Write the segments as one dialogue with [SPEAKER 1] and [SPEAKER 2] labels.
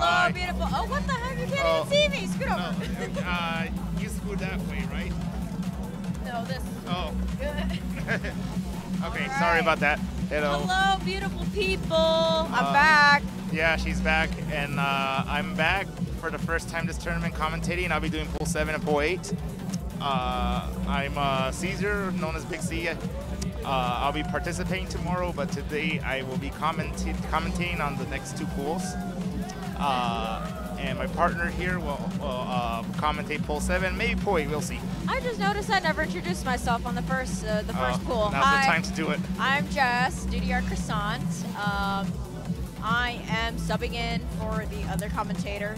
[SPEAKER 1] Hello, beautiful. Oh, what the heck? You can't even see me. Scoot over.
[SPEAKER 2] You scoot that way, right?
[SPEAKER 1] No, this.
[SPEAKER 2] Oh. Okay,
[SPEAKER 1] All
[SPEAKER 2] sorry
[SPEAKER 1] right.
[SPEAKER 2] about that. Hello.
[SPEAKER 1] Hello, beautiful people. I'm back.
[SPEAKER 2] Yeah, she's back, and I'm back for the first time this tournament commentating. I'll be doing pool 7 and pool 8. I'm Caesar, known as Big C. I'll be participating tomorrow, but today I will be commentating on the next 2 pools. And my partner here will commentate pool 7, maybe pool 8, we'll see.
[SPEAKER 1] I just noticed I never introduced myself on the first pool.
[SPEAKER 2] Now's
[SPEAKER 1] Hi,
[SPEAKER 2] the time to do it.
[SPEAKER 1] I'm Jess, DDR Croissant. I am subbing in for the other commentator.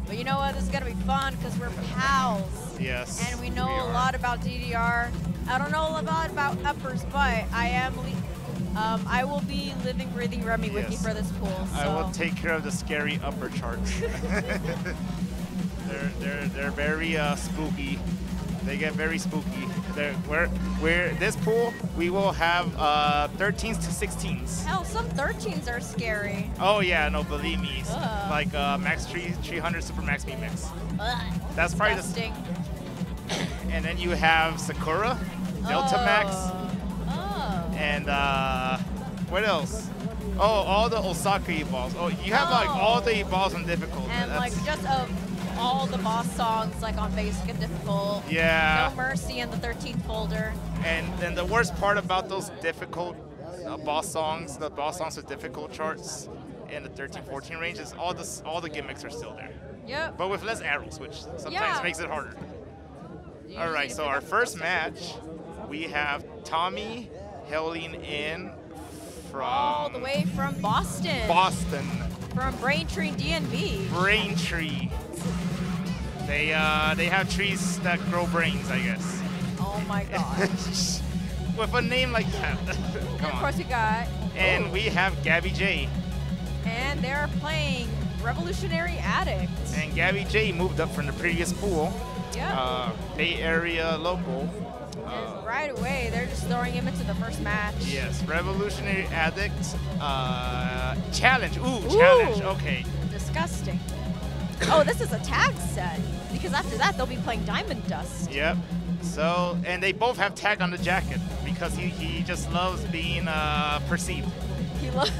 [SPEAKER 1] But you know what? This is going to be fun because we're pals.
[SPEAKER 2] Yes.
[SPEAKER 1] And we know a lot about DDR. I don't know a lot about uppers, but I will be living, breathing Remy with you for this pool. So.
[SPEAKER 2] I will take care of the scary upper charts. they're very spooky. They get very spooky. We're this pool we will have 13s to 16s.
[SPEAKER 1] Hell, some 13s are scary.
[SPEAKER 2] Oh yeah, no, believe me. Like Max 300 Super Max B Mix. That's probably
[SPEAKER 1] disgusting.
[SPEAKER 2] And then you have Sakura, Delta Max. And what else? Oh, all the Osaka evolves. Oh, you have like all the evolves on difficult.
[SPEAKER 1] And like just all the boss songs like on basic and difficult.
[SPEAKER 2] Yeah.
[SPEAKER 1] No Mercy in the 13th folder.
[SPEAKER 2] And then the worst part about those difficult boss songs, the boss songs with difficult charts in the 13-14 range is all the gimmicks are still there.
[SPEAKER 1] Yep.
[SPEAKER 2] But with less arrows, which sometimes makes it harder.
[SPEAKER 1] Usually
[SPEAKER 2] all right, so our first match, we have Tommy hailing in from
[SPEAKER 1] all the way from Boston. From Braintree DNB.
[SPEAKER 2] Braintree. They have trees that grow brains, I guess.
[SPEAKER 1] Oh my gosh.
[SPEAKER 2] With a name like that.
[SPEAKER 1] And of course we got.
[SPEAKER 2] And we have Gabby Jay.
[SPEAKER 1] And they're playing Revolutionary Addict.
[SPEAKER 2] And Gabby Jay moved up from the previous pool.
[SPEAKER 1] Yeah.
[SPEAKER 2] Bay Area local.
[SPEAKER 1] And right away, they're just throwing him into the first match.
[SPEAKER 2] Yes, Revolutionary Addict. Challenge. Ooh, challenge. Okay.
[SPEAKER 1] Disgusting. Oh, this is a tag set. Because after that, they'll be playing Diamond Dust.
[SPEAKER 2] Yep. So, and they both have tag on the jacket because he just loves being perceived.
[SPEAKER 1] He loves.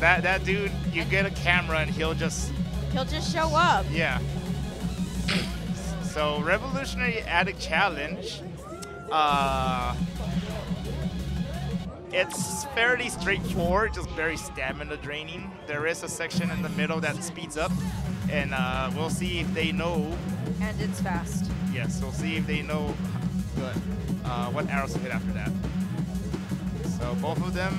[SPEAKER 2] that dude, you get a camera and he'll just
[SPEAKER 1] show up.
[SPEAKER 2] Yeah. So Revolutionary Addict Challenge, it's fairly straightforward, just very stamina draining. There is a section in the middle that speeds up, and we'll see if they know.
[SPEAKER 1] And it's fast.
[SPEAKER 2] Yes, we'll see if they know what arrows to hit after that. So both of them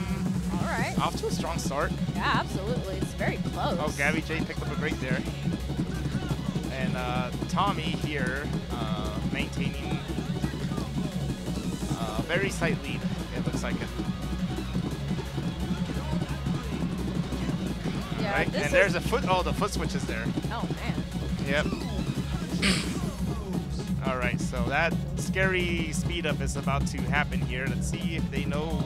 [SPEAKER 2] off to a strong start.
[SPEAKER 1] Yeah, absolutely. It's very close.
[SPEAKER 2] Oh, Gabby Jay picked up a great there. And Tommy here maintaining a very slight lead, it looks like it.
[SPEAKER 1] Yeah,
[SPEAKER 2] right? And there's a foot, the foot switch is there.
[SPEAKER 1] Oh, man.
[SPEAKER 2] Yep. All right, so that scary speed up is about to happen here. Let's see if they know.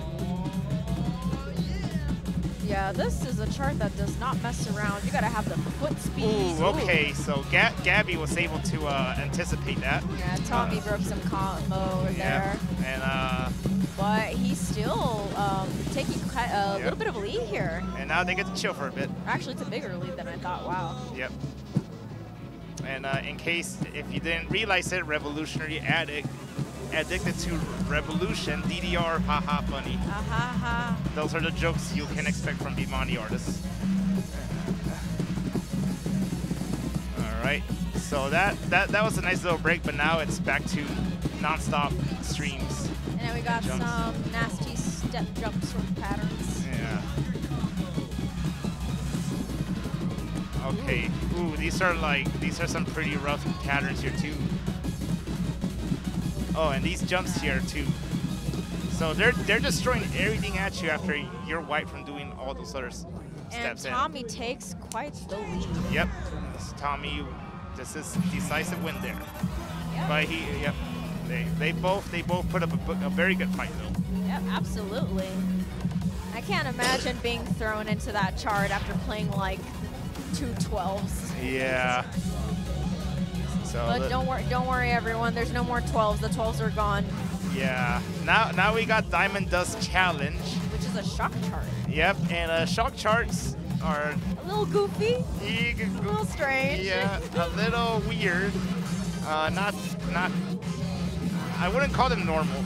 [SPEAKER 1] Yeah, this is a chart that does not mess around. You gotta have the foot speed.
[SPEAKER 2] Ooh, okay, so Gabby was able to anticipate that.
[SPEAKER 1] Yeah, Tommy broke some combo there.
[SPEAKER 2] And
[SPEAKER 1] but he's still taking a little bit of a lead here.
[SPEAKER 2] And now they get to chill for a bit.
[SPEAKER 1] Actually, it's a bigger lead than I thought. Wow.
[SPEAKER 2] Yep. And in case if you didn't realize it, Revolutionary Addict, addicted to revolution, DDR, haha, funny.
[SPEAKER 1] Ha.
[SPEAKER 2] Those are the jokes you can expect from Bimani artists. All right, so that was a nice little break, but now it's back to non-stop streams.
[SPEAKER 1] And then we got some nasty step jump sort of patterns.
[SPEAKER 2] Yeah. Okay. Ooh, these are some pretty rough patterns here too. Oh, and these jumps here too. So they're destroying everything at you after you're wiped from doing all those other steps.
[SPEAKER 1] And Tommy takes quite the lead.
[SPEAKER 2] Yep, Tommy, this is decisive win there.
[SPEAKER 1] Yep.
[SPEAKER 2] But they both put up a very good fight though.
[SPEAKER 1] Yep, absolutely. I can't imagine being thrown into that chart after playing like two 12s.
[SPEAKER 2] Yeah. So
[SPEAKER 1] But don't worry, everyone. There's no more 12s. The 12s are gone.
[SPEAKER 2] Yeah. Now we got Diamond Dust Challenge,
[SPEAKER 1] which is a shock chart.
[SPEAKER 2] Yep, and shock charts are
[SPEAKER 1] a little goofy, a little strange.
[SPEAKER 2] Yeah, a little weird. Not. I wouldn't call them normal.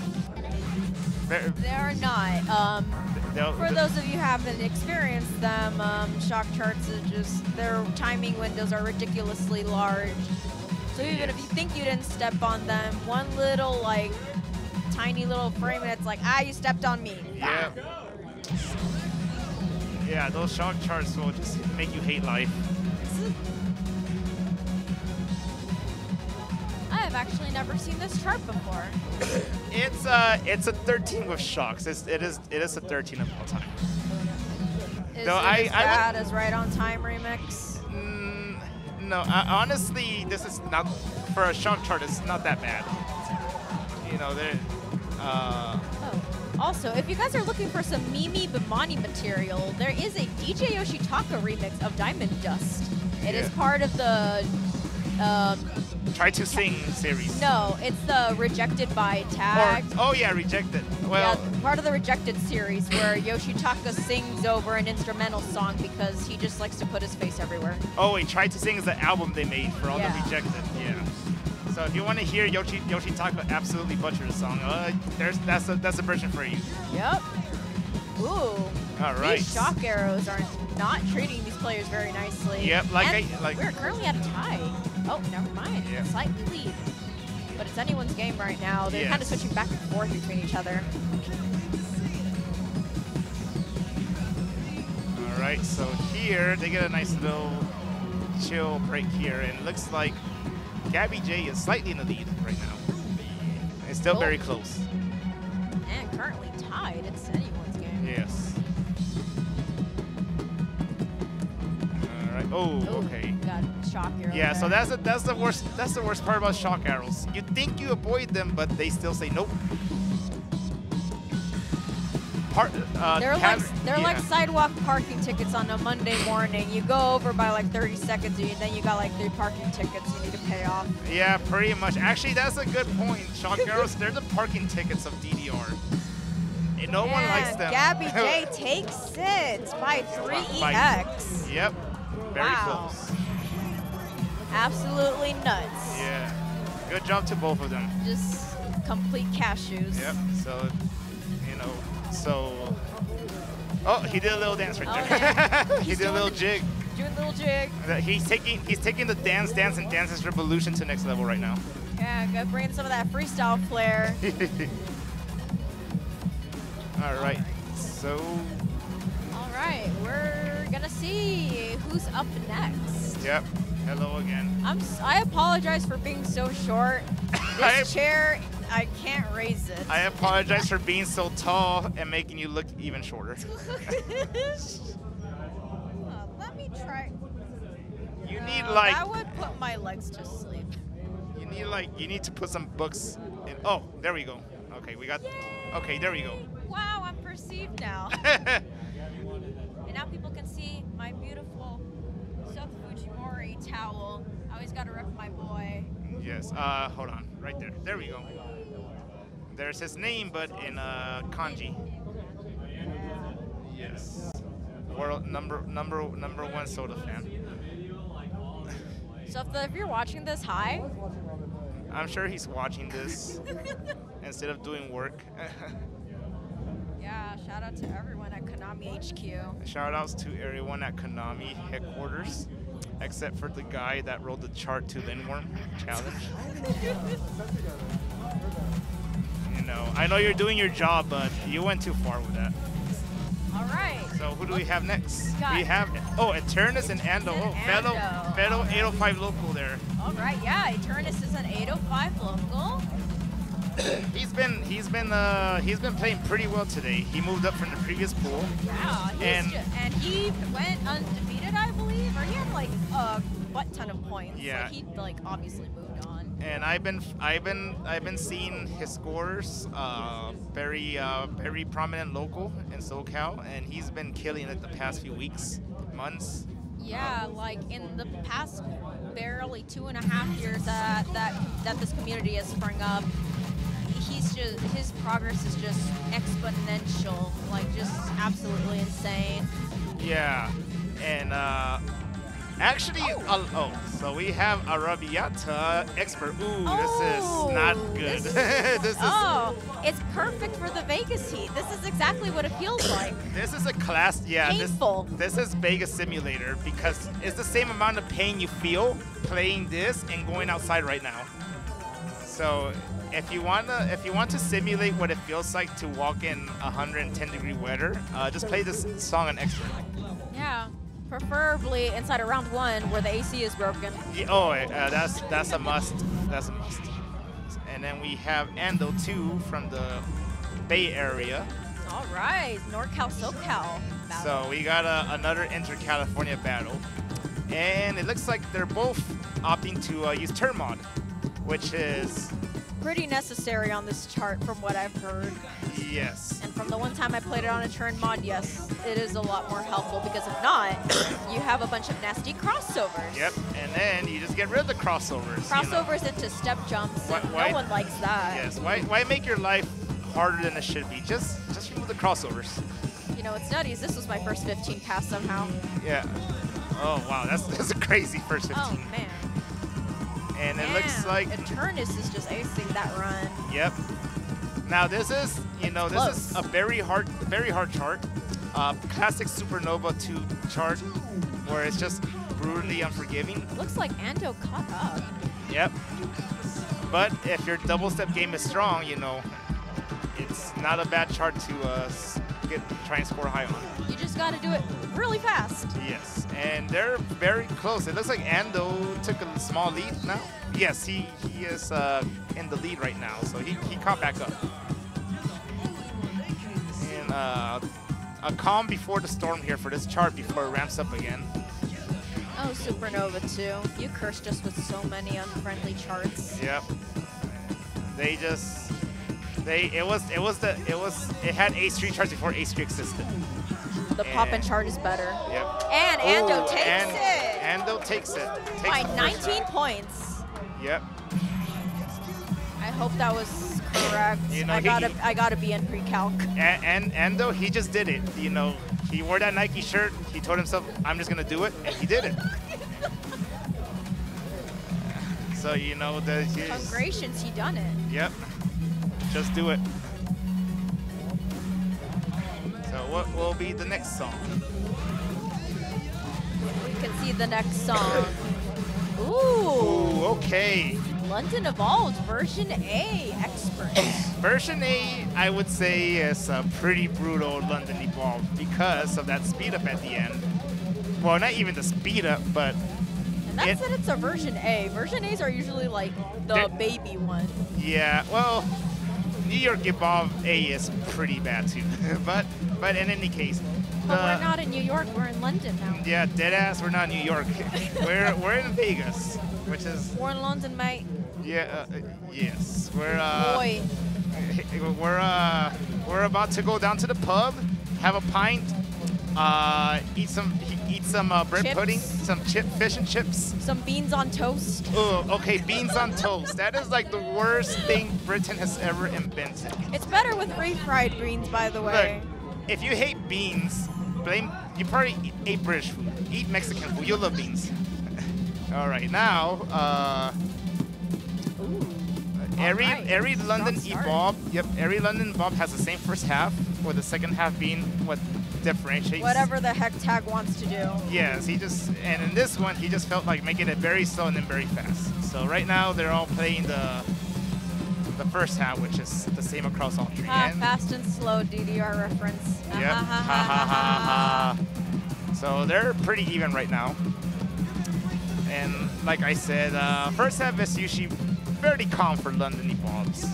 [SPEAKER 1] They're not. For those of you who haven't experienced them, shock charts are just, their timing windows are ridiculously large. So even if you think you didn't step on them, one little like tiny little frame and it's like, you stepped on me.
[SPEAKER 2] Yeah. Yeah, those shock charts will just make you hate life.
[SPEAKER 1] I have actually never seen this chart before.
[SPEAKER 2] It's a 13 with shocks. It is a 13 of all time.
[SPEAKER 1] Is it as bad as Right on Time remix?
[SPEAKER 2] No, honestly, this is not, for a shock chart, it's not that bad. You know,
[SPEAKER 1] Also, if you guys are looking for some Mimi Bimani material, there is a DJ Yoshitaka remix of Diamond Dust. It is part of the
[SPEAKER 2] Try to Sing series.
[SPEAKER 1] No, it's the Rejected by tag.
[SPEAKER 2] Oh yeah, Rejected. Well,
[SPEAKER 1] yeah, part of the Rejected series where Yoshitaka sings over an instrumental song because he just likes to put his face everywhere.
[SPEAKER 2] Oh wait, Try to Sing is the album they made for all the Rejected. Yeah. So if you want to hear Yoshitaka absolutely butcher the song, that's a version for you.
[SPEAKER 1] Yep. Ooh.
[SPEAKER 2] All right.
[SPEAKER 1] These shock arrows are not treating these players very nicely.
[SPEAKER 2] Yep.
[SPEAKER 1] We're currently at a tie. Oh, never mind.
[SPEAKER 2] Yeah.
[SPEAKER 1] Slightly lead. But it's anyone's game right now. They're kind of switching back and forth between each other.
[SPEAKER 2] All right. So here they get a nice little chill break here, and it looks like Gabby Jay is slightly in the lead right now. It's still very close.
[SPEAKER 1] And currently tied. It's anyone's game.
[SPEAKER 2] Yes. All right. Oh, okay.
[SPEAKER 1] Got shock arrow.
[SPEAKER 2] Yeah. So that's the worst. That's the worst part about shock arrows. You think you avoid them, but they still say nope.
[SPEAKER 1] They're like sidewalk parking tickets on a Monday morning. You go over by like 30 seconds, and then you got like 3 parking tickets you need to pay off.
[SPEAKER 2] Yeah, pretty much. Actually, that's a good point. Shock arrows, they're the parking tickets of DDR. And no one likes them.
[SPEAKER 1] Gabby Jay takes it by 3EX.
[SPEAKER 2] Yep, very close.
[SPEAKER 1] Absolutely nuts.
[SPEAKER 2] Yeah, good job to both of them.
[SPEAKER 1] Just complete cashews.
[SPEAKER 2] Yep, so, you know. So, oh, he did a little dance right there.
[SPEAKER 1] Yeah.
[SPEAKER 2] He did a little jig.
[SPEAKER 1] Doing a little jig.
[SPEAKER 2] He's taking the Dance and Dance's Revolution to next level right now.
[SPEAKER 1] Yeah, go bring some of that freestyle flair.
[SPEAKER 2] All right. So.
[SPEAKER 1] All right, we're gonna see who's up next.
[SPEAKER 2] Yep. Hello again.
[SPEAKER 1] I apologize for being so short. This chair, I can't raise it.
[SPEAKER 2] I apologize for being so tall and making you look even shorter.
[SPEAKER 1] Let me try.
[SPEAKER 2] You need like.
[SPEAKER 1] That would put my legs to sleep.
[SPEAKER 2] You need to put some books in. Oh, there we go. Okay, we got.
[SPEAKER 1] Yay!
[SPEAKER 2] Okay, there we go.
[SPEAKER 1] Wow, I'm perceived now. And now people can see my beautiful South Fujimori towel. I always gotta rep my boy.
[SPEAKER 2] Yes. Hold on. Right there. There we go. There's his name, but in kanji. Yes. World number one soda fan.
[SPEAKER 1] So if you're watching this, hi.
[SPEAKER 2] I'm sure he's watching this instead of doing work.
[SPEAKER 1] Yeah, shout out to everyone at Konami HQ.
[SPEAKER 2] Shout outs to everyone at Konami headquarters, except for the guy that rolled the chart to Lindworm challenge. You know, I know you're doing your job, but you went too far with that.
[SPEAKER 1] All right.
[SPEAKER 2] So who do we have next? We have Eternis and Ando. Oh, fellow 805 local there.
[SPEAKER 1] All right, yeah, Eternis is an 805 local.
[SPEAKER 2] He's been playing pretty well today. He moved up from the previous pool.
[SPEAKER 1] Yeah, and he went undefeated, I believe, or he had like a butt ton of points.
[SPEAKER 2] Yeah.
[SPEAKER 1] Like, he like obviously moved on.
[SPEAKER 2] And I've been seeing his scores, very prominent local in SoCal, and he's been killing it the past few weeks, months.
[SPEAKER 1] Yeah, like in the past barely 2.5 years that this community has sprung up, his progress is just exponential, like just absolutely insane.
[SPEAKER 2] Yeah, and actually, so we have Arabiata expert. Ooh, this is not good. This is,
[SPEAKER 1] it's perfect for the Vegas heat. This is exactly what it feels like.
[SPEAKER 2] This is a class, yeah.
[SPEAKER 1] Painful.
[SPEAKER 2] This is Vegas Simulator because it's the same amount of pain you feel playing this and going outside right now. So if you want to simulate what it feels like to walk in 110-degree weather, just play this song on expert.
[SPEAKER 1] Yeah. Preferably inside of round 1 where the AC is broken.
[SPEAKER 2] Yeah, that's a must. That's a must. And then we have Ando 2 from the Bay Area.
[SPEAKER 1] All right, NorCal, SoCal battle.
[SPEAKER 2] So we got another Inter-California battle. And it looks like they're both opting to use turn mod, which is
[SPEAKER 1] pretty necessary on this chart from what I've heard.
[SPEAKER 2] Yes.
[SPEAKER 1] And from the one time I played it on a turn mod, yes, it is a lot more helpful because if not, you have a bunch of nasty crossovers.
[SPEAKER 2] Yep, and then you just get rid of the crossovers.
[SPEAKER 1] Crossovers into step jumps, no one likes that.
[SPEAKER 2] Yes, why make your life harder than it should be? Just remove the crossovers.
[SPEAKER 1] You know, what's nutty is this was my first 15 pass somehow.
[SPEAKER 2] Yeah. Oh, wow, that's a crazy first 15.
[SPEAKER 1] Oh, man.
[SPEAKER 2] And it looks like
[SPEAKER 1] Eternis is just acing that run.
[SPEAKER 2] Yep. Now this is, this is a very hard chart. Classic Supernova 2 chart, where it's just brutally unforgiving.
[SPEAKER 1] Looks like Ando caught up.
[SPEAKER 2] Yep. But if your double step game is strong, it's not a bad chart to try and score high on.
[SPEAKER 1] You just got to do it really fast.
[SPEAKER 2] Yes, and they're very close. It looks like Ando took a small lead now. Yes, he is in the lead right now, so he caught back up. And a calm before the storm here for this chart before it ramps up again.
[SPEAKER 1] Oh, Supernova 2. You cursed us with so many unfriendly charts.
[SPEAKER 2] Yep. It had H3 charts before H3 existed.
[SPEAKER 1] The pop-in chart is better.
[SPEAKER 2] Yep.
[SPEAKER 1] And Ando takes it.
[SPEAKER 2] Ando takes it.
[SPEAKER 1] By 19 points.
[SPEAKER 2] Yep.
[SPEAKER 1] I hope that was correct. I gotta be in pre-calc.
[SPEAKER 2] And Ando, he just did it. He wore that Nike shirt. He told himself, "I'm just gonna do it," and he did it. So
[SPEAKER 1] Congratulations, he done it.
[SPEAKER 2] Yep. Just do it. So what will be the next song?
[SPEAKER 1] We can see the next song. Ooh.
[SPEAKER 2] Okay.
[SPEAKER 1] London Evolved version A expert.
[SPEAKER 2] Version A, I would say, is a pretty brutal London Evolved because of that speed up at the end. Well, not even the speed up, but
[SPEAKER 1] and that said it's a version A. Version A's are usually like the baby one.
[SPEAKER 2] Yeah, well, New York Evolve A is pretty bad too. but in any case.
[SPEAKER 1] But we're not in New York, we're in London now.
[SPEAKER 2] Yeah, deadass, we're not in New York. we're in Vegas, which is.
[SPEAKER 1] We're in London, mate.
[SPEAKER 2] Yeah, yes.
[SPEAKER 1] Boy.
[SPEAKER 2] We're about to go down to the pub, have a pint, eat some bread
[SPEAKER 1] chips.
[SPEAKER 2] pudding, some fish and chips.
[SPEAKER 1] Some beans on toast.
[SPEAKER 2] Oh, okay, beans on toast. That is like the worst thing Britain has ever invented.
[SPEAKER 1] It's better with refried beans, by the way.
[SPEAKER 2] Look, if you hate beans, you probably ate British food. Eat Mexican food. You'll love beans. All right, now, every London Evolve, every London Evolve has the same first half, with the second half being what differentiates.
[SPEAKER 1] Whatever the heck Tag wants to do.
[SPEAKER 2] Yes, and in this one, he just felt like making it very slow and then very fast. So right now, they're all playing the first half, which is the same across all three.
[SPEAKER 1] Fast and slow DDR reference.
[SPEAKER 2] Yep. So they're pretty even right now. And like I said, first half is usually fairly calm for London Evolves.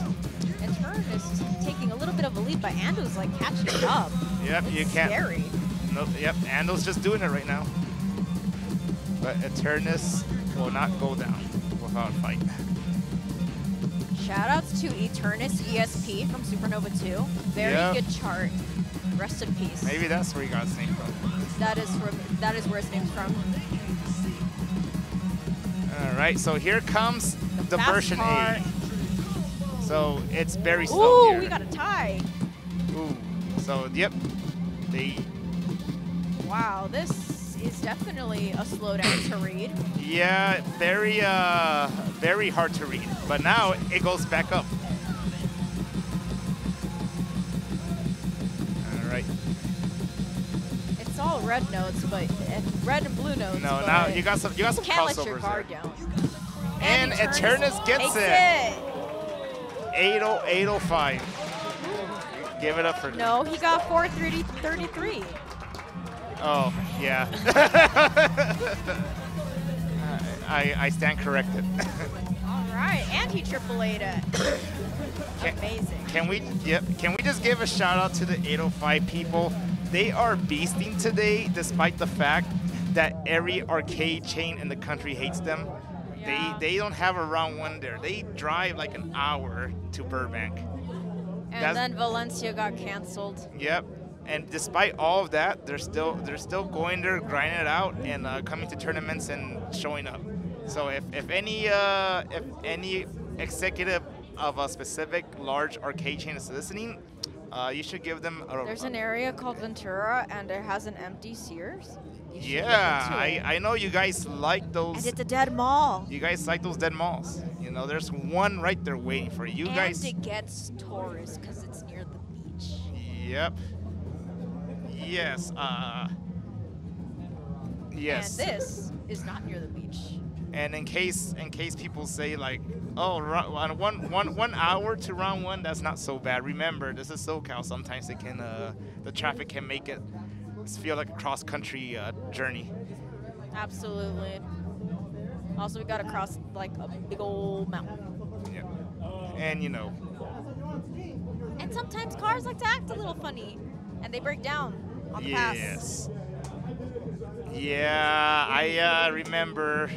[SPEAKER 1] Eternis is taking a little bit of a lead, but Ando's like catching up.
[SPEAKER 2] Yep,
[SPEAKER 1] it's
[SPEAKER 2] you can't.
[SPEAKER 1] Scary.
[SPEAKER 2] Nope, yep, Ando's just doing it right now. But Eternis will not go down without a fight.
[SPEAKER 1] Shoutouts to Eternis ESP from Supernova 2. Very good chart. Rest in peace.
[SPEAKER 2] Maybe that's where he got his name from.
[SPEAKER 1] That is where his name's from.
[SPEAKER 2] All right, so here comes the version
[SPEAKER 1] part.
[SPEAKER 2] A. So it's very slow.
[SPEAKER 1] Ooh,
[SPEAKER 2] here.
[SPEAKER 1] we got a tie.
[SPEAKER 2] Ooh, so yep, they.
[SPEAKER 1] Wow, this is definitely a slowdown to read.
[SPEAKER 2] Yeah, very hard to read. But now it goes back up. All right.
[SPEAKER 1] It's all red notes, but red and blue notes.
[SPEAKER 2] No, now you got some
[SPEAKER 1] can't
[SPEAKER 2] crossovers
[SPEAKER 1] let your guard
[SPEAKER 2] there.
[SPEAKER 1] down.
[SPEAKER 2] And Eternis gets it. 805. Give it up for.
[SPEAKER 1] No, he got 433.
[SPEAKER 2] Oh, yeah. I stand corrected.
[SPEAKER 1] All right, and he triple-A'd it. Amazing.
[SPEAKER 2] Can we just give a shout out to the 805 people? They are beasting today, despite the fact that every arcade chain in the country hates them.
[SPEAKER 1] Yeah.
[SPEAKER 2] They don't have a round one there. They drive like an hour to Burbank.
[SPEAKER 1] And then Valencia got canceled. Yep.
[SPEAKER 2] And despite all of that, they're still going there, grinding it out, and coming to tournaments and showing up. So if any executive of a specific large arcade chain is listening, you should give them a.
[SPEAKER 1] There's an area called Ventura, and it has an empty Sears.
[SPEAKER 2] Yeah, I know you guys like those.
[SPEAKER 1] And it's a dead mall.
[SPEAKER 2] You guys like those dead malls. You know, there's one right there waiting for you guys.
[SPEAKER 1] And it gets tourists because it's near the beach.
[SPEAKER 2] Yep. Yes. Yes.
[SPEAKER 1] And this is not near the beach.
[SPEAKER 2] And in case people say like, oh, 1 hour to round one, that's not so bad. Remember, this is SoCal. Sometimes it can the traffic can make it feel like a cross-country journey.
[SPEAKER 1] Absolutely. Also, we got to cross like a big old mountain.
[SPEAKER 2] Yeah. And you know.
[SPEAKER 1] And sometimes cars like to act a little funny, and they break down on the pass.
[SPEAKER 2] Yes. Yeah, I remember.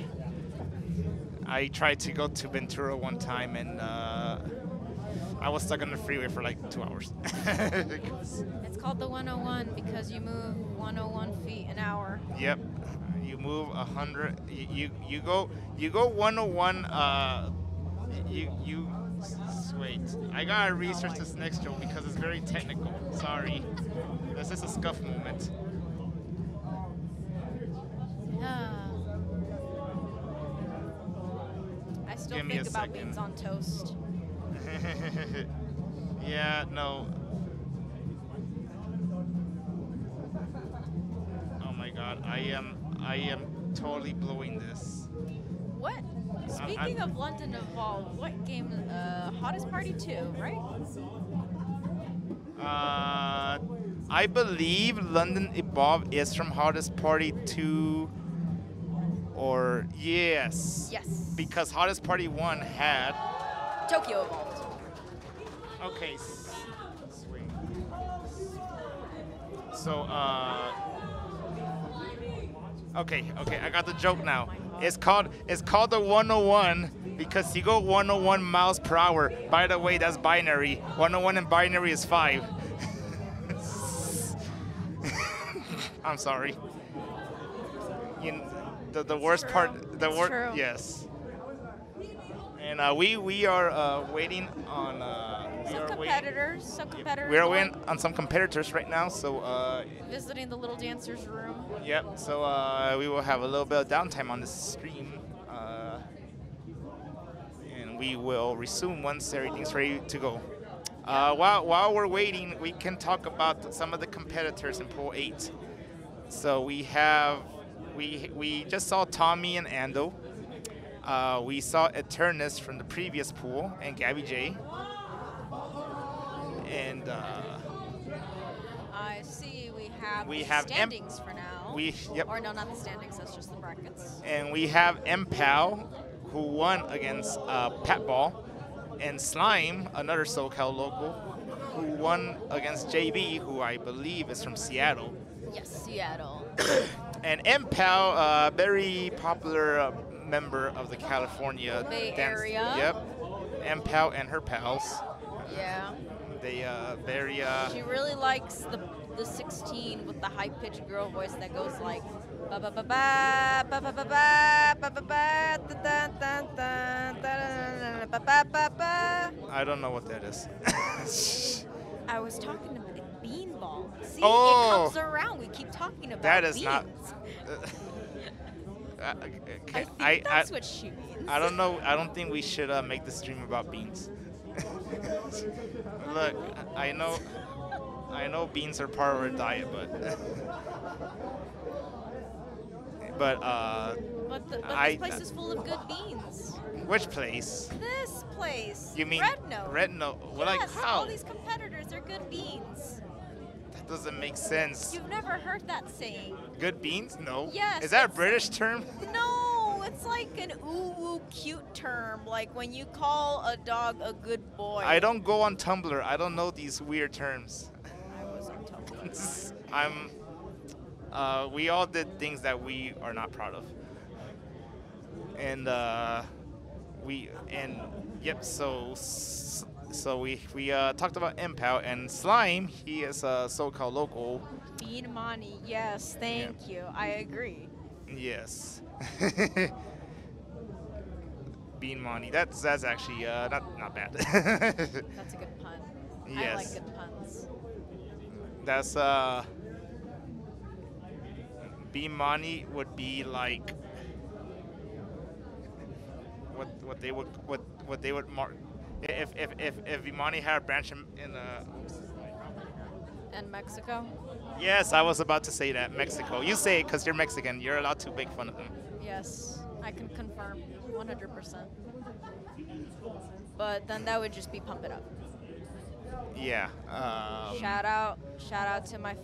[SPEAKER 2] I tried to go to Ventura one time, and I was stuck on the freeway for like 2 hours.
[SPEAKER 1] It's called the 101 because you move 101 feet an hour.
[SPEAKER 2] Yep, you move 100. You go 101. Wait, I gotta research this next joke because it's very technical. Sorry, this is a scuff moment.
[SPEAKER 1] I still think about beans on toast.
[SPEAKER 2] Yeah, no. Oh my God, I am totally blowing this.
[SPEAKER 1] What? Speaking of London Evolve, what game? Hottest Party 2, right?
[SPEAKER 2] I believe London Evolve is from Hottest Party 2. Or yes.
[SPEAKER 1] Yes.
[SPEAKER 2] Because Hottest Party 1 had
[SPEAKER 1] Tokyo Evolved.
[SPEAKER 2] Okay. Sweet. So okay, I got the joke now. It's called the 101 because you go 101 miles per hour. By the way, that's binary. 101 in binary is 5. I'm sorry. The worst part, yes. And we are waiting on
[SPEAKER 1] some competitors.
[SPEAKER 2] We are waiting on some competitors right now, so
[SPEAKER 1] visiting the little dancers room.
[SPEAKER 2] Yep. So we will have a little bit of downtime on this stream, and we will resume once everything's ready to go. While we're waiting, we can talk about some of the competitors in Pool 8. So we just saw Tommy and Ando. We saw Eternis from the previous pool and Gabby Jay. And
[SPEAKER 1] I see we have standings for now. Or no, not the standings. That's just the brackets.
[SPEAKER 2] And we have mpal, who won against Patball, and Slime, another SoCal local, who won against JB, who I believe is from Seattle.
[SPEAKER 1] Yes, Seattle.
[SPEAKER 2] And mpal, a very popular member of the California
[SPEAKER 1] Bay
[SPEAKER 2] dance.
[SPEAKER 1] Area.
[SPEAKER 2] Yep. mpal and her pals.
[SPEAKER 1] Yeah.
[SPEAKER 2] They very.
[SPEAKER 1] She really likes the the 16 with the high-pitched girl voice that goes like ba ba ba ba ba ba ba ba ba ba ba da da da da ba ba ba ba.
[SPEAKER 2] I don't know what that is.
[SPEAKER 1] I was talking about Beanball. See,
[SPEAKER 2] Oh,
[SPEAKER 1] it comes around. We keep talking about
[SPEAKER 2] that is
[SPEAKER 1] beans.
[SPEAKER 2] not.
[SPEAKER 1] I think that's what she means.
[SPEAKER 2] I don't know. I don't think we should make the stream about beans. Look, I know beans are part of our diet, but
[SPEAKER 1] But this place is full of good beans.
[SPEAKER 2] Which place?
[SPEAKER 1] This place.
[SPEAKER 2] You mean
[SPEAKER 1] Red Note?
[SPEAKER 2] Red Note? Well,
[SPEAKER 1] Yes,
[SPEAKER 2] like how?
[SPEAKER 1] all these competitors are good beans.
[SPEAKER 2] That doesn't make sense.
[SPEAKER 1] You've never heard that saying?
[SPEAKER 2] Good beans? No.
[SPEAKER 1] Yes.
[SPEAKER 2] Is that a British term?
[SPEAKER 1] No, it's like an ooh cute term, like when you call a dog a good boy.
[SPEAKER 2] I don't go on Tumblr. I don't know these weird terms.
[SPEAKER 1] I was on Tumblr.
[SPEAKER 2] We all did things that we are not proud of. And so we talked about mpal and Slime. He is a SoCal local.
[SPEAKER 1] Bean Money, yes, thank you. I agree.
[SPEAKER 2] Yes. Bean Money. That's actually not bad.
[SPEAKER 1] That's a good pun.
[SPEAKER 2] Yes.
[SPEAKER 1] I like good puns.
[SPEAKER 2] That's Bean Money would be like what they would mark if Imani had a branch in
[SPEAKER 1] And Mexico?
[SPEAKER 2] Yes, I was about to say that. Mexico. You say it because you're Mexican. You're allowed to make fun of them.
[SPEAKER 1] Yes, I can confirm 100%. But then that would just be Pump It Up.
[SPEAKER 2] Yeah.
[SPEAKER 1] Shout out to my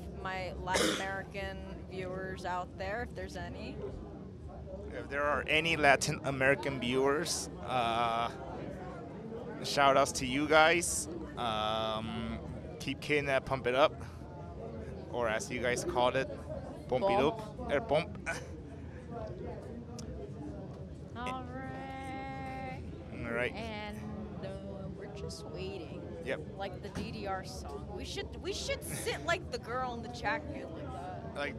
[SPEAKER 1] Latin American viewers out there, if there's any.
[SPEAKER 2] If there are any Latin American viewers, shout outs to you guys. Keep killing that Pump It Up, or as you guys called it, Pump It Up, or Pump.
[SPEAKER 1] All right.
[SPEAKER 2] All right.
[SPEAKER 1] And we're just waiting.
[SPEAKER 2] Yep.
[SPEAKER 1] Like the DDR song. We should sit like the girl in the jacket like that.
[SPEAKER 2] Like.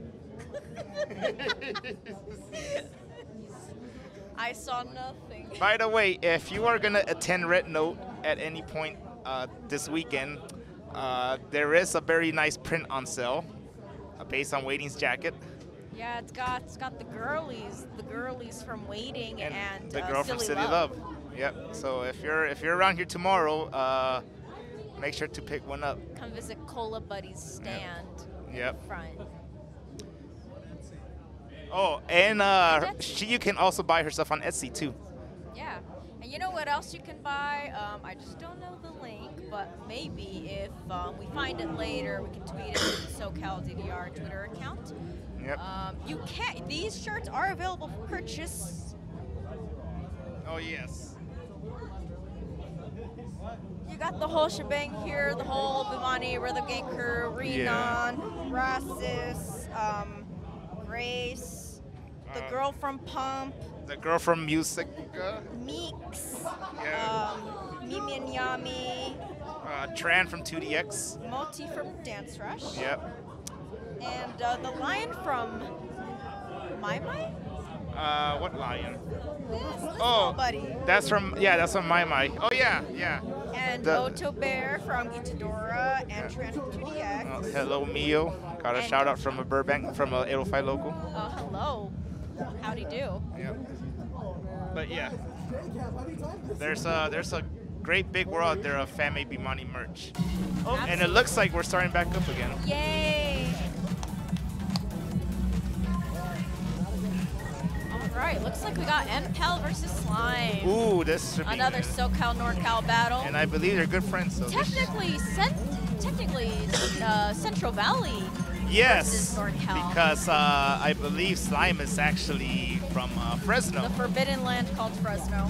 [SPEAKER 1] I saw nothing.
[SPEAKER 2] By the way, if you are gonna attend Red Note at any point this weekend, there is a very nice print on sale, based on Waiting's jacket.
[SPEAKER 1] Yeah, it's got the girlies from Waiting and
[SPEAKER 2] the girl
[SPEAKER 1] Silly
[SPEAKER 2] from Silly
[SPEAKER 1] Love.
[SPEAKER 2] Yep. So if you're around here tomorrow, make sure to pick one up.
[SPEAKER 1] Come visit Cola Buddy's stand.
[SPEAKER 2] Yep.
[SPEAKER 1] Front.
[SPEAKER 2] Oh, and you can also buy her stuff on Etsy too.
[SPEAKER 1] Yeah. And you know what else you can buy? I just don't know the link, but maybe if we find it later, we can tweet it to the SoCalDDR Twitter account.
[SPEAKER 2] Yep.
[SPEAKER 1] These shirts are available for purchase.
[SPEAKER 2] Oh yes.
[SPEAKER 1] You got the whole shebang here, the whole Bimani, Rhythm Gang crew, Renan, Rasis, Grace, the girl from Pump.
[SPEAKER 2] The girl from Music.
[SPEAKER 1] Meeks.
[SPEAKER 2] Yeah.
[SPEAKER 1] Mimi and Yami.
[SPEAKER 2] Tran from 2DX.
[SPEAKER 1] Moti from Dance Rush.
[SPEAKER 2] Yep.
[SPEAKER 1] And the lion from My My?
[SPEAKER 2] What lion?
[SPEAKER 1] This
[SPEAKER 2] Oh,
[SPEAKER 1] buddy.
[SPEAKER 2] that's from My My. Oh yeah.
[SPEAKER 1] And Moto Bear from Itadora and Tran from 2DX.
[SPEAKER 2] Oh, hello Mio. Got a shout out from a Burbank, from a 805 local.
[SPEAKER 1] Hello. Howdy do.
[SPEAKER 2] Yep. But yeah, there's a great big world out there of Fan Made Bimani merch. Oh,
[SPEAKER 1] Absolutely.
[SPEAKER 2] and it looks like we're starting back up again.
[SPEAKER 1] Yay! All right, looks like we got mpal versus Slime.
[SPEAKER 2] Ooh, this should be
[SPEAKER 1] another SoCal NorCal battle.
[SPEAKER 2] And I believe they're good friends. So
[SPEAKER 1] Technically Central Valley.
[SPEAKER 2] yes,
[SPEAKER 1] versus NorCal.
[SPEAKER 2] because I believe Slime is actually from Fresno.
[SPEAKER 1] The forbidden land called Fresno.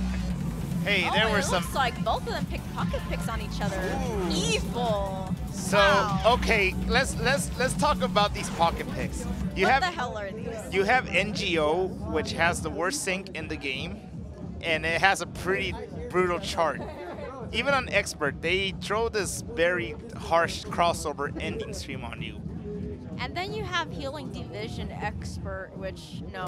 [SPEAKER 2] Hey, there were
[SPEAKER 1] it
[SPEAKER 2] some.
[SPEAKER 1] looks like both of them picked pocket picks on each other.
[SPEAKER 2] Ooh.
[SPEAKER 1] Evil.
[SPEAKER 2] So
[SPEAKER 1] Wow.
[SPEAKER 2] okay, let's talk about these pocket picks.
[SPEAKER 1] What the hell are these?
[SPEAKER 2] You have NGO, which has the worst sync in the game, and it has a pretty brutal chart. Even on Expert, they throw this very harsh crossover ending stream on you.
[SPEAKER 1] And then you have Healing Division Expert, which, no.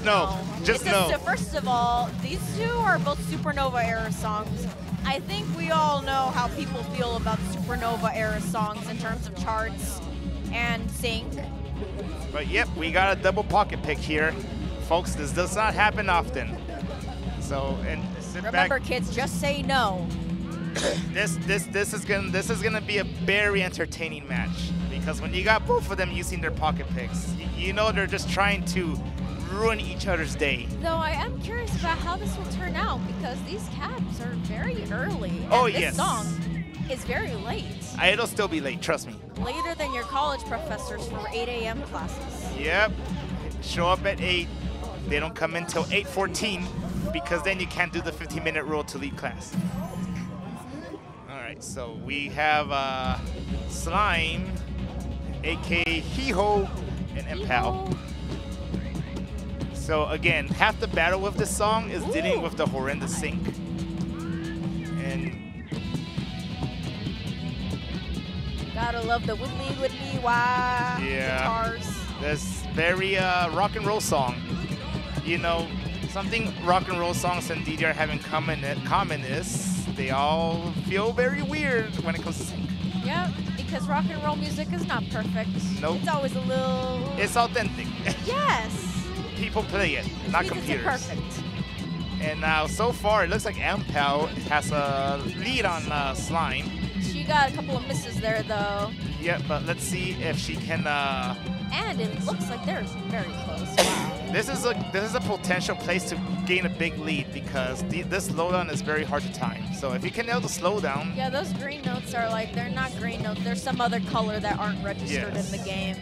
[SPEAKER 2] No, just no.
[SPEAKER 1] So first of all, these two are both Supernova era songs. I think we all know how people feel about Supernova era songs in terms of charts and sync.
[SPEAKER 2] But yep, we got a double pocket pick here. Folks, this does not happen often. So, and
[SPEAKER 1] remember, kids, just say no.
[SPEAKER 2] This is gonna be a very entertaining match, because when you got both of them using their pocket picks, you know they're just trying to ruin each other's day.
[SPEAKER 1] Though I am curious about how this will turn out, because these caps are very early.
[SPEAKER 2] Oh,
[SPEAKER 1] and
[SPEAKER 2] yes.
[SPEAKER 1] This song is very late.
[SPEAKER 2] It'll still be late, trust me.
[SPEAKER 1] Later than your college professors for 8 a.m. classes.
[SPEAKER 2] Yep. Show up at 8. They don't come in till 8:14, because then you can't do the 15-minute rule to leave class. All right, so we have Slime, aka Hiho, and mpal. So again, half the battle with this song is dealing with the horrendous sync. And
[SPEAKER 1] gotta love the widdly wah guitars.
[SPEAKER 2] This very rock and roll song. You know, something rock and roll songs and DDR have in common is they all feel very weird when it comes to sync.
[SPEAKER 1] Yeah, because rock and roll music is not perfect.
[SPEAKER 2] Nope.
[SPEAKER 1] It's always a little...
[SPEAKER 2] It's authentic.
[SPEAKER 1] Yes.
[SPEAKER 2] People play it, not computers.
[SPEAKER 1] It's perfect.
[SPEAKER 2] And now, so far, it looks like mpal has a lead on Slime.
[SPEAKER 1] She got a couple of misses there, though.
[SPEAKER 2] Yeah, but let's see if she can...
[SPEAKER 1] And it looks like they're very close. Wow.
[SPEAKER 2] This is a potential place to gain a big lead, because this slowdown is very hard to time. So if you can nail the slowdown...
[SPEAKER 1] Yeah, those green notes are like, they're not green notes. They're some other color that aren't registered in the game.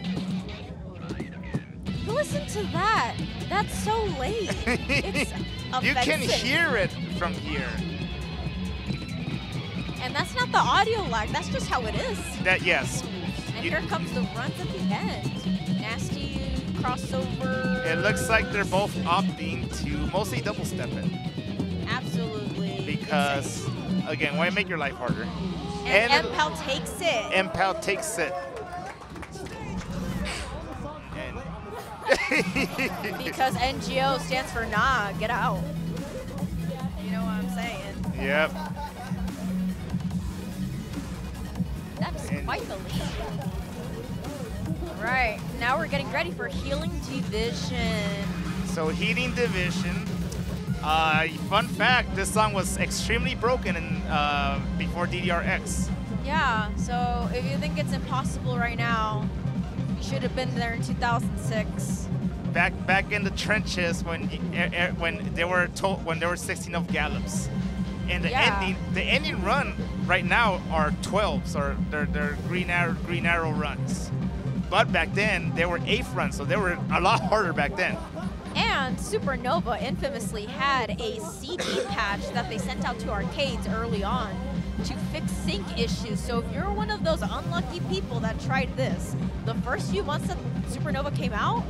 [SPEAKER 1] Listen to that. That's so late. It's offensive.
[SPEAKER 2] You can hear it from here.
[SPEAKER 1] And that's not the audio lag. That's just how it is.
[SPEAKER 2] Yes.
[SPEAKER 1] And here comes the runs at the end. Nasty crossover.
[SPEAKER 2] It looks like they're both opting to mostly double step it.
[SPEAKER 1] Absolutely.
[SPEAKER 2] Because, again, why make your life harder?
[SPEAKER 1] And mpal takes it.
[SPEAKER 2] mpal takes it.
[SPEAKER 1] Because NGO stands for nah, get out. You know what I'm saying?
[SPEAKER 2] Yep.
[SPEAKER 1] That's quite the lead. Right, now we're getting ready for Healing Division.
[SPEAKER 2] So Healing Division. Fun fact, this song was extremely broken in, before DDRX.
[SPEAKER 1] Yeah, so if you think it's impossible right now, you should have been there in 2006.
[SPEAKER 2] Back in the trenches when there were 16 of gallops, and the ending run right now are 12s, or they're green arrow runs. But back then they were 8th runs, so they were a lot harder back then.
[SPEAKER 1] And Supernova infamously had a CD patch that they sent out to arcades early on to fix sync issues. So if you're one of those unlucky people that tried this, the first few months that Supernova came out,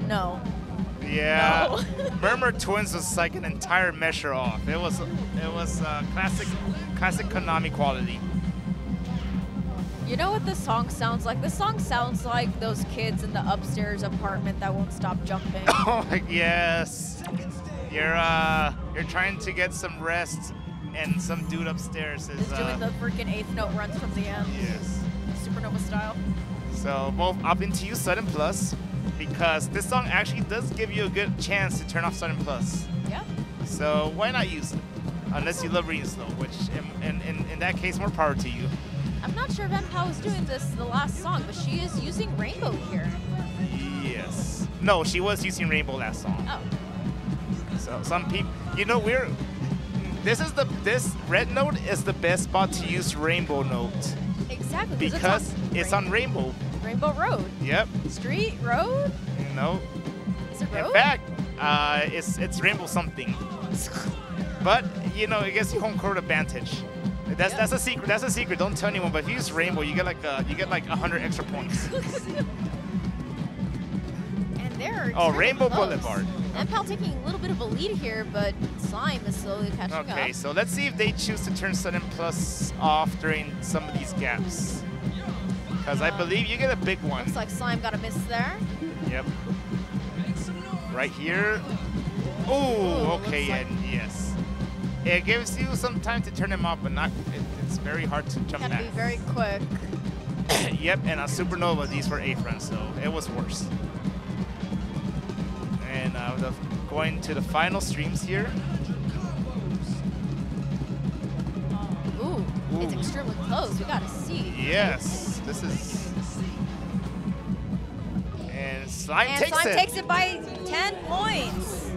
[SPEAKER 1] no.
[SPEAKER 2] Yeah,
[SPEAKER 1] no.
[SPEAKER 2] Murmur Twins was like an entire measure off. It was classic Konami quality.
[SPEAKER 1] You know what this song sounds like? This song sounds like those kids in the upstairs apartment that won't stop jumping.
[SPEAKER 2] Oh yes, you're trying to get some rest, and some dude upstairs is
[SPEAKER 1] doing the freaking 8th note runs from the end.
[SPEAKER 2] Yes.
[SPEAKER 1] Supernova style.
[SPEAKER 2] So both opting to use Sudden Plus, because this song actually does give you a good chance to turn off Sudden Plus.
[SPEAKER 1] Yeah.
[SPEAKER 2] So why not use it? Unless you love reading slow, which in that case, more power to you.
[SPEAKER 1] I'm not sure if mpal was doing this the last song, but she is using Rainbow here.
[SPEAKER 2] Yes. No, she was using Rainbow last song.
[SPEAKER 1] Oh.
[SPEAKER 2] So some people, you know, this red note is the best spot to use Rainbow note.
[SPEAKER 1] Exactly.
[SPEAKER 2] Because it's on Rainbow.
[SPEAKER 1] Rainbow Road.
[SPEAKER 2] Yep.
[SPEAKER 1] Street Road?
[SPEAKER 2] No.
[SPEAKER 1] Is it Road?
[SPEAKER 2] In fact, it's Rainbow something. But you know, it gives you home court advantage. That's a secret. That's a secret. Don't tell anyone. But if you use Rainbow, you get like 100 extra points.
[SPEAKER 1] And they're
[SPEAKER 2] Rainbow
[SPEAKER 1] close.
[SPEAKER 2] Boulevard.
[SPEAKER 1] mpal taking a little bit of a lead here, but Slime is slowly catching up.
[SPEAKER 2] Okay, so let's see if they choose to turn Sudden Plus off during some of these gaps. Because I believe you get a big one.
[SPEAKER 1] Looks like Slime got a miss there.
[SPEAKER 2] Yep. Right here. Oh, okay, and yes. It gives you some time to turn him off, but not. It's very hard to jump back.
[SPEAKER 1] Gotta be very quick.
[SPEAKER 2] Yep, and on Supernova, these were A-fronts, so it was worse. And going to the final streams here.
[SPEAKER 1] Ooh, it's extremely close. We gotta see.
[SPEAKER 2] Yes, this is. And Slime takes it
[SPEAKER 1] by 10 points.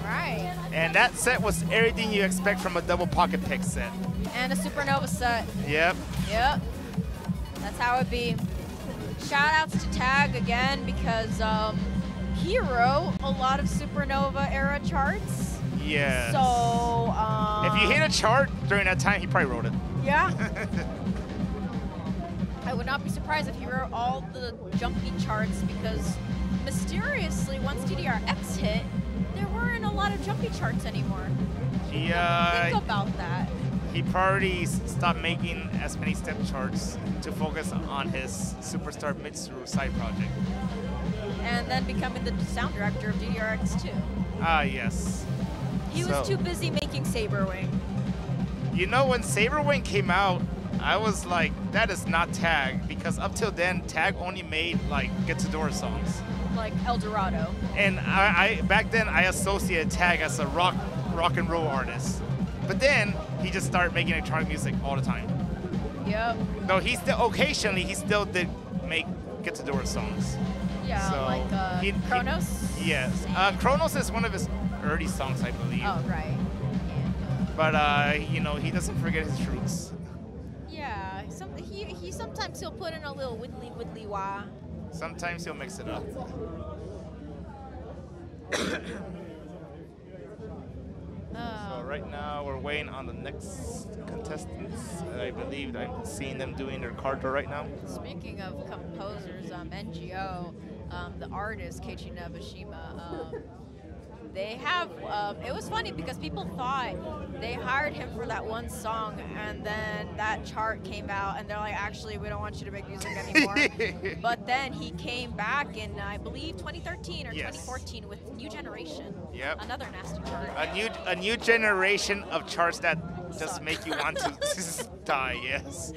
[SPEAKER 1] Right.
[SPEAKER 2] And that set was everything you expect from a double pocket pick set.
[SPEAKER 1] And a Supernova set.
[SPEAKER 2] Yep.
[SPEAKER 1] Yep. That's how it be. Shout outs to Tag again because he wrote a lot of Supernova era charts.
[SPEAKER 2] Yeah.
[SPEAKER 1] So
[SPEAKER 2] if you hit a chart during that time, he probably wrote it.
[SPEAKER 1] Yeah. I would not be surprised if he wrote all the jumpy charts because mysteriously, once DDRX hit, there weren't a lot of jumpy charts anymore.
[SPEAKER 2] He
[SPEAKER 1] think about that.
[SPEAKER 2] He probably stopped making as many step charts to focus on his Superstar Mitsuru side project.
[SPEAKER 1] And then becoming the sound director of DDRX2.
[SPEAKER 2] Ah, yes.
[SPEAKER 1] He was too busy making Saberwing.
[SPEAKER 2] You know, when Saberwing came out, I was like, that is not Tag, because up till then, Tag only made like Get-to-Door songs.
[SPEAKER 1] Like El Dorado.
[SPEAKER 2] And I back then, I associated Tag as a rock and roll artist. But then, he just started making electronic music all the time.
[SPEAKER 1] Yep.
[SPEAKER 2] Though he still did make Get-to-Door songs.
[SPEAKER 1] Yeah,
[SPEAKER 2] so
[SPEAKER 1] like Kronos?
[SPEAKER 2] Yes. Kronos is one of his early songs, I believe.
[SPEAKER 1] Oh, right.
[SPEAKER 2] But, you know, he doesn't forget his roots.
[SPEAKER 1] Yeah, he sometimes he'll put in a little widdly wah.
[SPEAKER 2] Sometimes he'll mix it up. So right now we're waiting on the next contestants. I believe I'm seeing them doing their card draw right now.
[SPEAKER 1] Speaking of composers, NGO, the artist Keiichi Nabeshima, they have, it was funny because people thought they hired him for that one song and then that chart came out and they're like, actually, we don't want you to make music anymore. But then he came back in, I believe, 2013 or 2014 with New Generation.
[SPEAKER 2] Yep.
[SPEAKER 1] Another nasty chart.
[SPEAKER 2] A new generation of charts that just make you want to die, yes.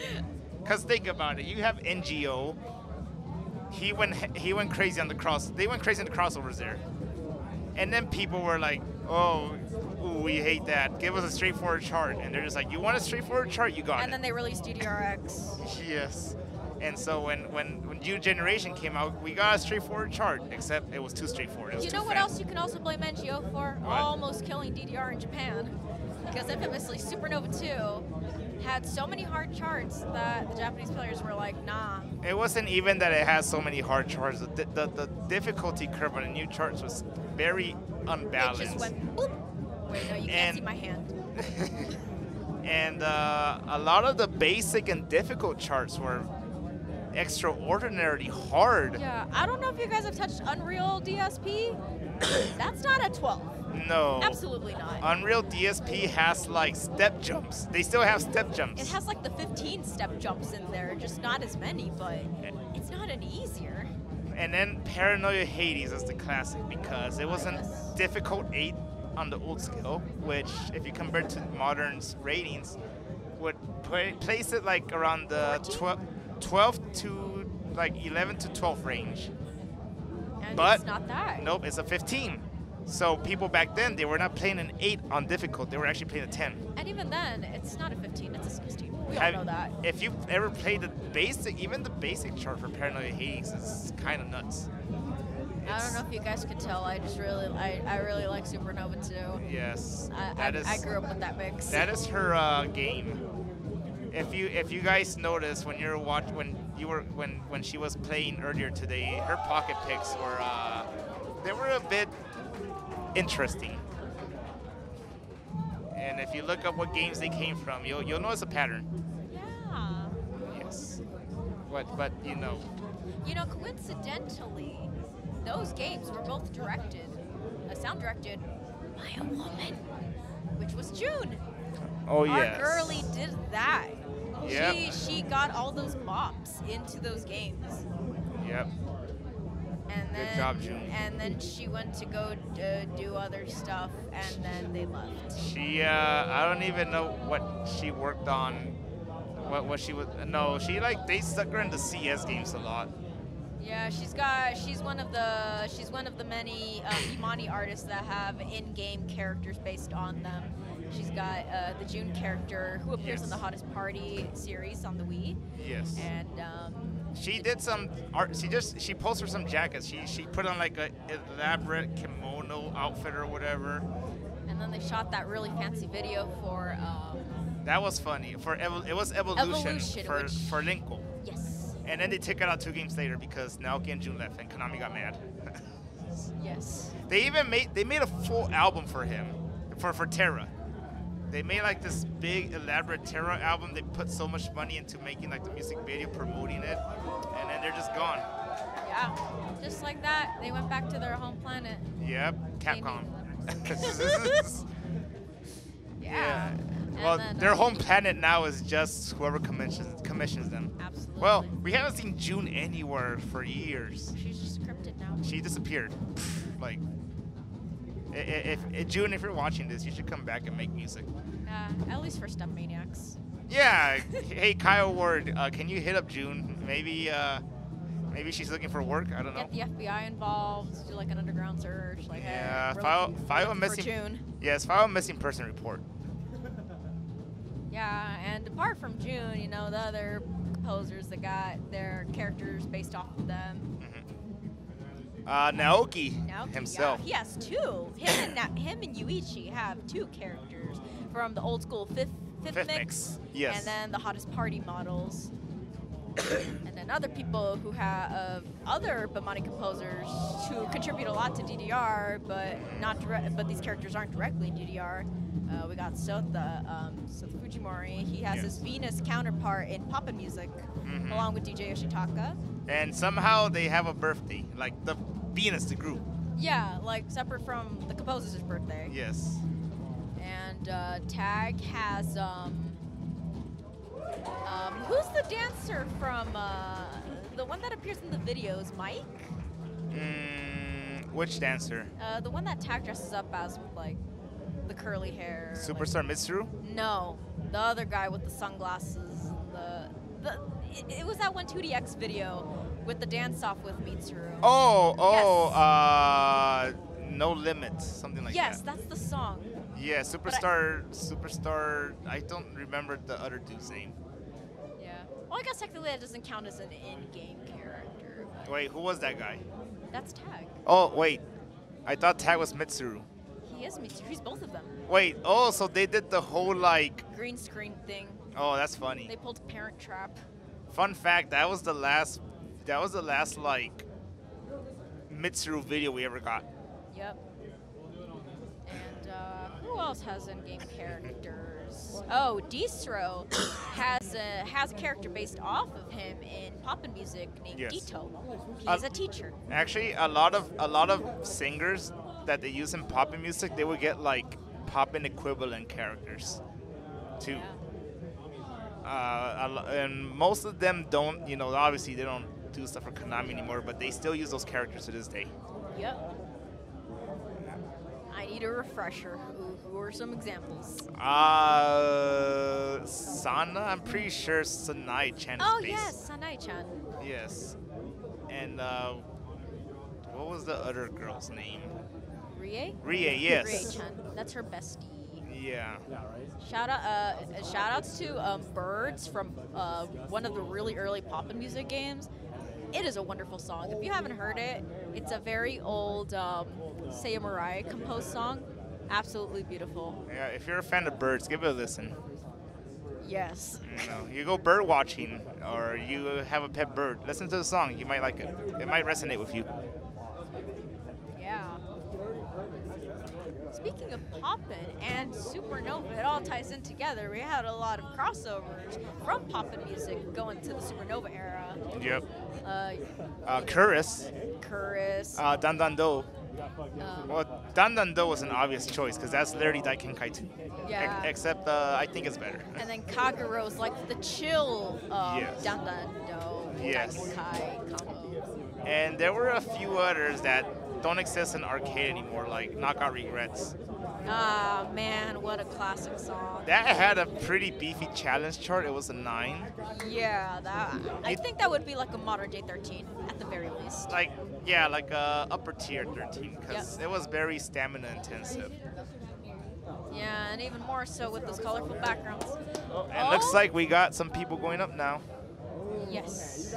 [SPEAKER 2] Because think about it, you have NGO. He went crazy on the they went crazy on the crossovers there. And then people were like, oh, ooh, we hate that. Give us a straightforward chart. And they're just like, you want a straightforward chart? You got it.
[SPEAKER 1] And then they released DDRX.
[SPEAKER 2] Yes. And so when New Generation came out, we got a straightforward chart, except it was too straightforward. It was
[SPEAKER 1] you know what else you can also blame NGO for? What? Almost killing DDR in Japan. Because infamously, Supernova 2 had so many hard charts that the Japanese players were like, nah.
[SPEAKER 2] It wasn't even that it has so many hard charts. The difficulty curve on the new charts was very unbalanced.
[SPEAKER 1] It just went boop. Wait, no, you can't see my hand.
[SPEAKER 2] And a lot of the basic and difficult charts were extraordinarily hard.
[SPEAKER 1] Yeah, I don't know if you guys have touched Unreal DSP. That's not a 12.
[SPEAKER 2] No.
[SPEAKER 1] Absolutely not.
[SPEAKER 2] Unreal DSP has like step jumps. They still have step jumps.
[SPEAKER 1] It has like the 15 step jumps in there, just not as many, but it's not any easier.
[SPEAKER 2] And then Paranoia Hades is the classic because it was a difficult 8 on the old scale, which if you compare to modern's ratings, would place it like around the 12 to like 11 to 12 range.
[SPEAKER 1] And
[SPEAKER 2] but
[SPEAKER 1] it's not that.
[SPEAKER 2] Nope, it's a 15. So people back then, they were not playing an 8 on difficult, they were actually playing a 10.
[SPEAKER 1] And even then, it's not a 15, it's a 16. We all know that.
[SPEAKER 2] If you've ever played the basic, even the basic chart for Paranoia Hades is kind of nuts.
[SPEAKER 1] I don't know if you guys could tell, I really like Supernova 2.
[SPEAKER 2] Yes.
[SPEAKER 1] I grew up with that mix.
[SPEAKER 2] That is her game. If you guys notice when when she was playing earlier today, her pocket picks were they were a bit interesting. And if you look up what games they came from, you'll notice a pattern.
[SPEAKER 1] Yeah.
[SPEAKER 2] Yes. But you know.
[SPEAKER 1] You know, coincidentally, those games were both sound directed by a woman, which was June.
[SPEAKER 2] Oh, yes.
[SPEAKER 1] Our girlie did that.
[SPEAKER 2] Yep.
[SPEAKER 1] She got all those bops into those games.
[SPEAKER 2] Yep.
[SPEAKER 1] And then,
[SPEAKER 2] Good job, June.
[SPEAKER 1] And then she went to go do other stuff, and then they left.
[SPEAKER 2] She, I don't even know what she worked on. What she was? No, she like they stuck her in the CS games a lot.
[SPEAKER 1] Yeah, she's one of the many Imani artists that have in-game characters based on them. She's got the June character who appears in the Hottest Party series on the Wii.
[SPEAKER 2] Yes.
[SPEAKER 1] And
[SPEAKER 2] she did some art. She posted some jackets. She put on like a elaborate kimono outfit or whatever.
[SPEAKER 1] And then they shot that really fancy video for.
[SPEAKER 2] That was funny. It was Evolution for Linkle.
[SPEAKER 1] Yes.
[SPEAKER 2] And then they took it out 2 games later because Naoki and June left and Konami got mad.
[SPEAKER 1] Yes.
[SPEAKER 2] They even made a full album for him, for Terra. They made like this big elaborate Terra album. They put so much money into making like the music video, promoting it, and then they're just gone.
[SPEAKER 1] Yeah, just like that, they went back to their home planet.
[SPEAKER 2] Yep, Capcom.
[SPEAKER 1] Yeah.
[SPEAKER 2] Well, then, their home planet now is just whoever commissions them.
[SPEAKER 1] Absolutely.
[SPEAKER 2] Well, we haven't seen June anywhere for years.
[SPEAKER 1] She's just scripted now.
[SPEAKER 2] She disappeared. Like, if June, if you're watching this, you should come back and make music.
[SPEAKER 1] At least for Step Maniacs.
[SPEAKER 2] Yeah. Hey, Kyle Ward, can you hit up June? Maybe she's looking for work. I don't know.
[SPEAKER 1] Get the FBI involved. Do like an underground search. Like,
[SPEAKER 2] yeah.
[SPEAKER 1] Hey,
[SPEAKER 2] file a missing.
[SPEAKER 1] June.
[SPEAKER 2] Yes. File a missing person report.
[SPEAKER 1] Yeah, and apart from June, you know, the other composers that got their characters based off of them.
[SPEAKER 2] Naoki himself.
[SPEAKER 1] Yeah, he has 2. Him and Yuichi have 2 characters from the old school fifth mix.
[SPEAKER 2] Yes.
[SPEAKER 1] And then the Hottest Party models. And then other people who have other Bamani composers who contribute a lot to DDR, but these characters aren't directly in DDR. We got Sotha Fujimori. He has his Venus counterpart in Papa Music, along with DJ Yoshitaka.
[SPEAKER 2] And somehow they have a birthday, like the Venus, the group.
[SPEAKER 1] Yeah, like separate from the composer's birthday.
[SPEAKER 2] Yes.
[SPEAKER 1] And Tag has who's the dancer from the one that appears in the videos? Mike?
[SPEAKER 2] Which dancer?
[SPEAKER 1] The one that Tag dresses up as with like the curly hair.
[SPEAKER 2] Superstar Mitsuru?
[SPEAKER 1] No, the other guy with the sunglasses. It was that one 2DX video with the dance off with Mitsuru.
[SPEAKER 2] No Limit, something like that.
[SPEAKER 1] Yes, that's the song.
[SPEAKER 2] Yeah, Superstar. I don't remember the other dude's name.
[SPEAKER 1] Yeah. Well, I guess technically that doesn't count as an in-game character.
[SPEAKER 2] Wait, who was that guy?
[SPEAKER 1] That's Tag.
[SPEAKER 2] Oh, wait. I thought Tag was Mitsuru.
[SPEAKER 1] He is Mitsuru. He's both of them.
[SPEAKER 2] Wait. Oh, so they did the whole like
[SPEAKER 1] green screen thing.
[SPEAKER 2] Oh, that's funny.
[SPEAKER 1] They pulled Parent Trap.
[SPEAKER 2] Fun fact: that was the last like Mitsuru video we ever got.
[SPEAKER 1] Yep. And who else has in-game characters? Oh, Distro has a character based off of him in Poppin' Music named Dito. He's a teacher.
[SPEAKER 2] Actually, a lot of singers that they use in Poppin' Music, they would get like Poppin' equivalent characters too. Yeah. And most of them don't, you know, obviously they don't do stuff for Konami anymore, but they still use those characters to this day.
[SPEAKER 1] Yep. I need a refresher. Who are some examples?
[SPEAKER 2] Sana, I'm pretty sure Sanai-chan is
[SPEAKER 1] Oh,
[SPEAKER 2] based.
[SPEAKER 1] yes, Sanai-chan.
[SPEAKER 2] Yes. And what was the other girl's name?
[SPEAKER 1] Rie?
[SPEAKER 2] Rie, yes.
[SPEAKER 1] Rie-chan. That's her bestie.
[SPEAKER 2] Yeah.
[SPEAKER 1] Shout outs to Birds from one of the really early Poppin' Music games. It is a wonderful song. If you haven't heard it, it's a very old Seiya Mirai composed song. Absolutely beautiful.
[SPEAKER 2] Yeah, if you're a fan of Birds, give it a listen.
[SPEAKER 1] Yes.
[SPEAKER 2] You know, you go bird watching or you have a pet bird, listen to the song. You might like it. It might resonate with you.
[SPEAKER 1] Yeah. Speaking of Poppin' and Supernova, it all ties in together. We had a lot of crossovers from Poppin' Music going to the Supernova era.
[SPEAKER 2] Yep. Chorus.
[SPEAKER 1] Chorus.
[SPEAKER 2] Dan Dan Do. Well, Dan was an obvious choice because that's literally Daikenkai 2.
[SPEAKER 1] Yeah.
[SPEAKER 2] Except I think it's better.
[SPEAKER 1] And then Kagero's like the chill
[SPEAKER 2] Yes.
[SPEAKER 1] Dan-dan-do
[SPEAKER 2] Yes.
[SPEAKER 1] Daikenkai combo.
[SPEAKER 2] And there were a few others that don't exist in arcade anymore, like Knockout Regrets.
[SPEAKER 1] Ah, man, what a classic song.
[SPEAKER 2] That had a pretty beefy challenge chart. It was a 9.
[SPEAKER 1] Yeah, I think that would be like a modern day 13 at the very least.
[SPEAKER 2] Like, yeah, like a upper tier 13, because it was very stamina intensive.
[SPEAKER 1] Yeah, and even more so with those colorful backgrounds.
[SPEAKER 2] And looks like we got some people going up now.
[SPEAKER 1] Yes.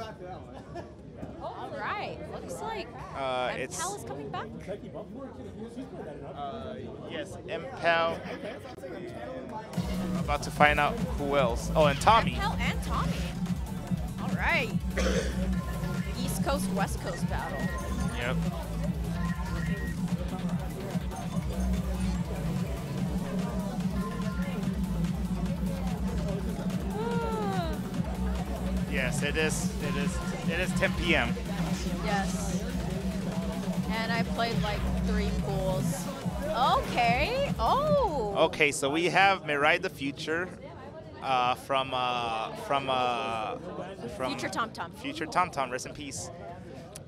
[SPEAKER 1] All right, looks like
[SPEAKER 2] it's
[SPEAKER 1] mpal is coming back.
[SPEAKER 2] Yes, mpal. I'm about to find out who else. Oh, and Tommy.
[SPEAKER 1] mpal and Tommy. All right. East Coast, West Coast battle.
[SPEAKER 2] Yep. Yes, it is. It is 10 p.m.
[SPEAKER 1] Yes. And I played like 3 pools. Okay. Oh.
[SPEAKER 2] Okay, so we have Mirai the Future from
[SPEAKER 1] Future Tom Tom.
[SPEAKER 2] Future Tom Tom, rest in peace.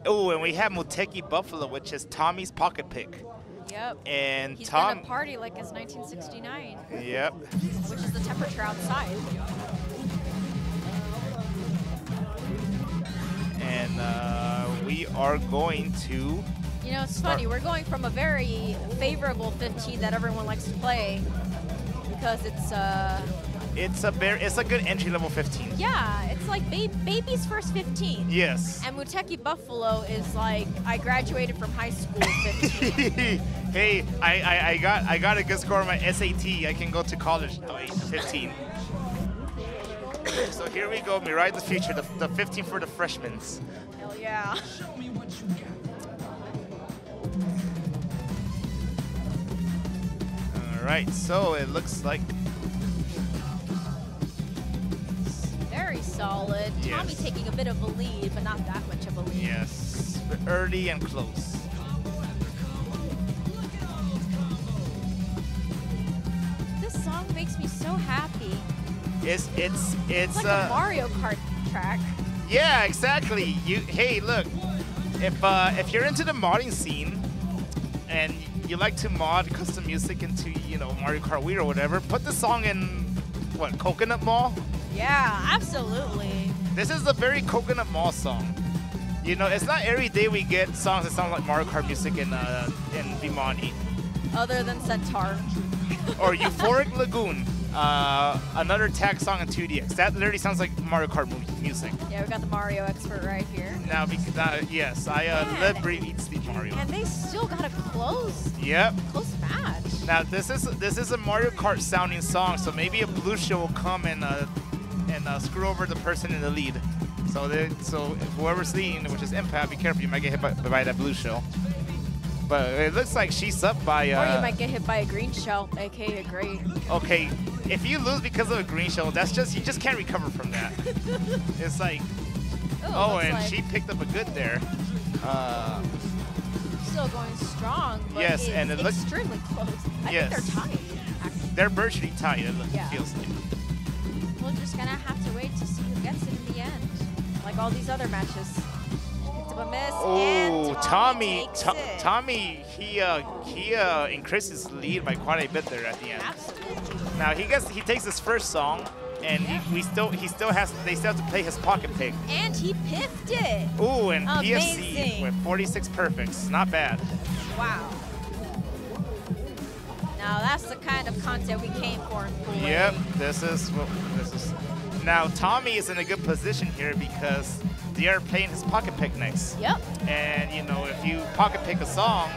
[SPEAKER 2] Oh, and we have Muteki Buffalo, which is Tommy's pocket pick.
[SPEAKER 1] Yep.
[SPEAKER 2] And
[SPEAKER 1] He's
[SPEAKER 2] Tom.
[SPEAKER 1] gonna party like it's 1969.
[SPEAKER 2] Yep.
[SPEAKER 1] Which is the temperature outside.
[SPEAKER 2] And we are going to.
[SPEAKER 1] You know, it's funny. We're going from a very favorable 15 that everyone likes to play because it's
[SPEAKER 2] It's a good entry level 15.
[SPEAKER 1] Yeah, it's like baby's first 15.
[SPEAKER 2] Yes.
[SPEAKER 1] And Muteki Buffalo is like I graduated from high school 15.
[SPEAKER 2] Hey, I got a good score on my SAT. I can go to college. Oh, 15. So here we go, Mirai the Future, the 15 for the freshmen.
[SPEAKER 1] Hell yeah.
[SPEAKER 2] All right, so it looks like
[SPEAKER 1] very solid.
[SPEAKER 2] Yes.
[SPEAKER 1] Tommy taking a bit of a lead, but not that much of a lead.
[SPEAKER 2] yes, but early and close.
[SPEAKER 1] This song makes me so happy.
[SPEAKER 2] It's
[SPEAKER 1] It's like a Mario Kart track.
[SPEAKER 2] Yeah, exactly. Hey, look, if you're into the modding scene and you like to mod custom music into, you know, Mario Kart Wii or whatever, put this song in what, Coconut Mall?
[SPEAKER 1] Yeah, absolutely.
[SPEAKER 2] This is a very Coconut Mall song. You know, it's not every day we get songs that sound like Mario Kart music in Vimani.
[SPEAKER 1] Other than Centaur.
[SPEAKER 2] Or Euphoric Lagoon, another tag song in 2DX. That literally sounds like Mario Kart music.
[SPEAKER 1] Yeah, we got the Mario expert right here.
[SPEAKER 2] Now, because yes, I live, breathe, eat, sleep Mario.
[SPEAKER 1] And they still got a close match.
[SPEAKER 2] Now this is a Mario Kart sounding song, so maybe a blue show will come and screw over the person in the lead. So whoever's leading, which is mpal, be careful, you might get hit by that blue shell. But it looks like she's up by.
[SPEAKER 1] Or you might get hit by a green shell, aka a great.
[SPEAKER 2] Okay, if you lose because of a green shell, that's just, you just can't recover from that. It's like, and like she picked up a good there.
[SPEAKER 1] Still going strong, but
[SPEAKER 2] yes, and it looks
[SPEAKER 1] extremely close. I think they're tied. Actually.
[SPEAKER 2] They're virtually tied. It feels like.
[SPEAKER 1] We're just gonna have to wait to see who gets it in the end, like all these other matches. A miss, and
[SPEAKER 2] Tommy, he increased his lead by quite a bit there at the end.
[SPEAKER 1] Absolutely.
[SPEAKER 2] Now he takes his first song, and they still have to play his pocket pick.
[SPEAKER 1] And he piffed it.
[SPEAKER 2] Ooh, and
[SPEAKER 1] amazing.
[SPEAKER 2] PFC with 46 perfects, not bad.
[SPEAKER 1] Wow. Now that's the kind of content we came for in Pool A.
[SPEAKER 2] Yep, this is. Now Tommy is in a good position here because they are playing his pocket pick next.
[SPEAKER 1] Yep.
[SPEAKER 2] And you know, if you pocket pick a song,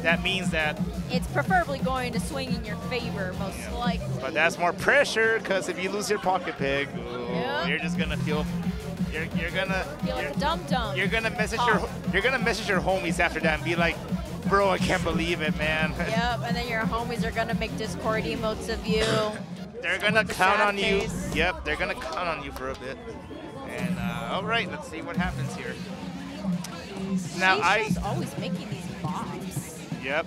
[SPEAKER 2] that means that
[SPEAKER 1] it's preferably going to swing in your favor, most likely.
[SPEAKER 2] But that's more pressure because if you lose your pocket pick, you're just gonna feel. You're gonna
[SPEAKER 1] feel like a dum-dum.
[SPEAKER 2] You're gonna message your homies after that and be like, "Bro, I can't believe it, man."
[SPEAKER 1] Yep. And then your homies are gonna make Discord emotes of you.
[SPEAKER 2] they're gonna count on you. Yep, they're gonna count on you for a bit. And all right, let's see what happens here. Now
[SPEAKER 1] Seashell's always making these bombs.
[SPEAKER 2] Yep,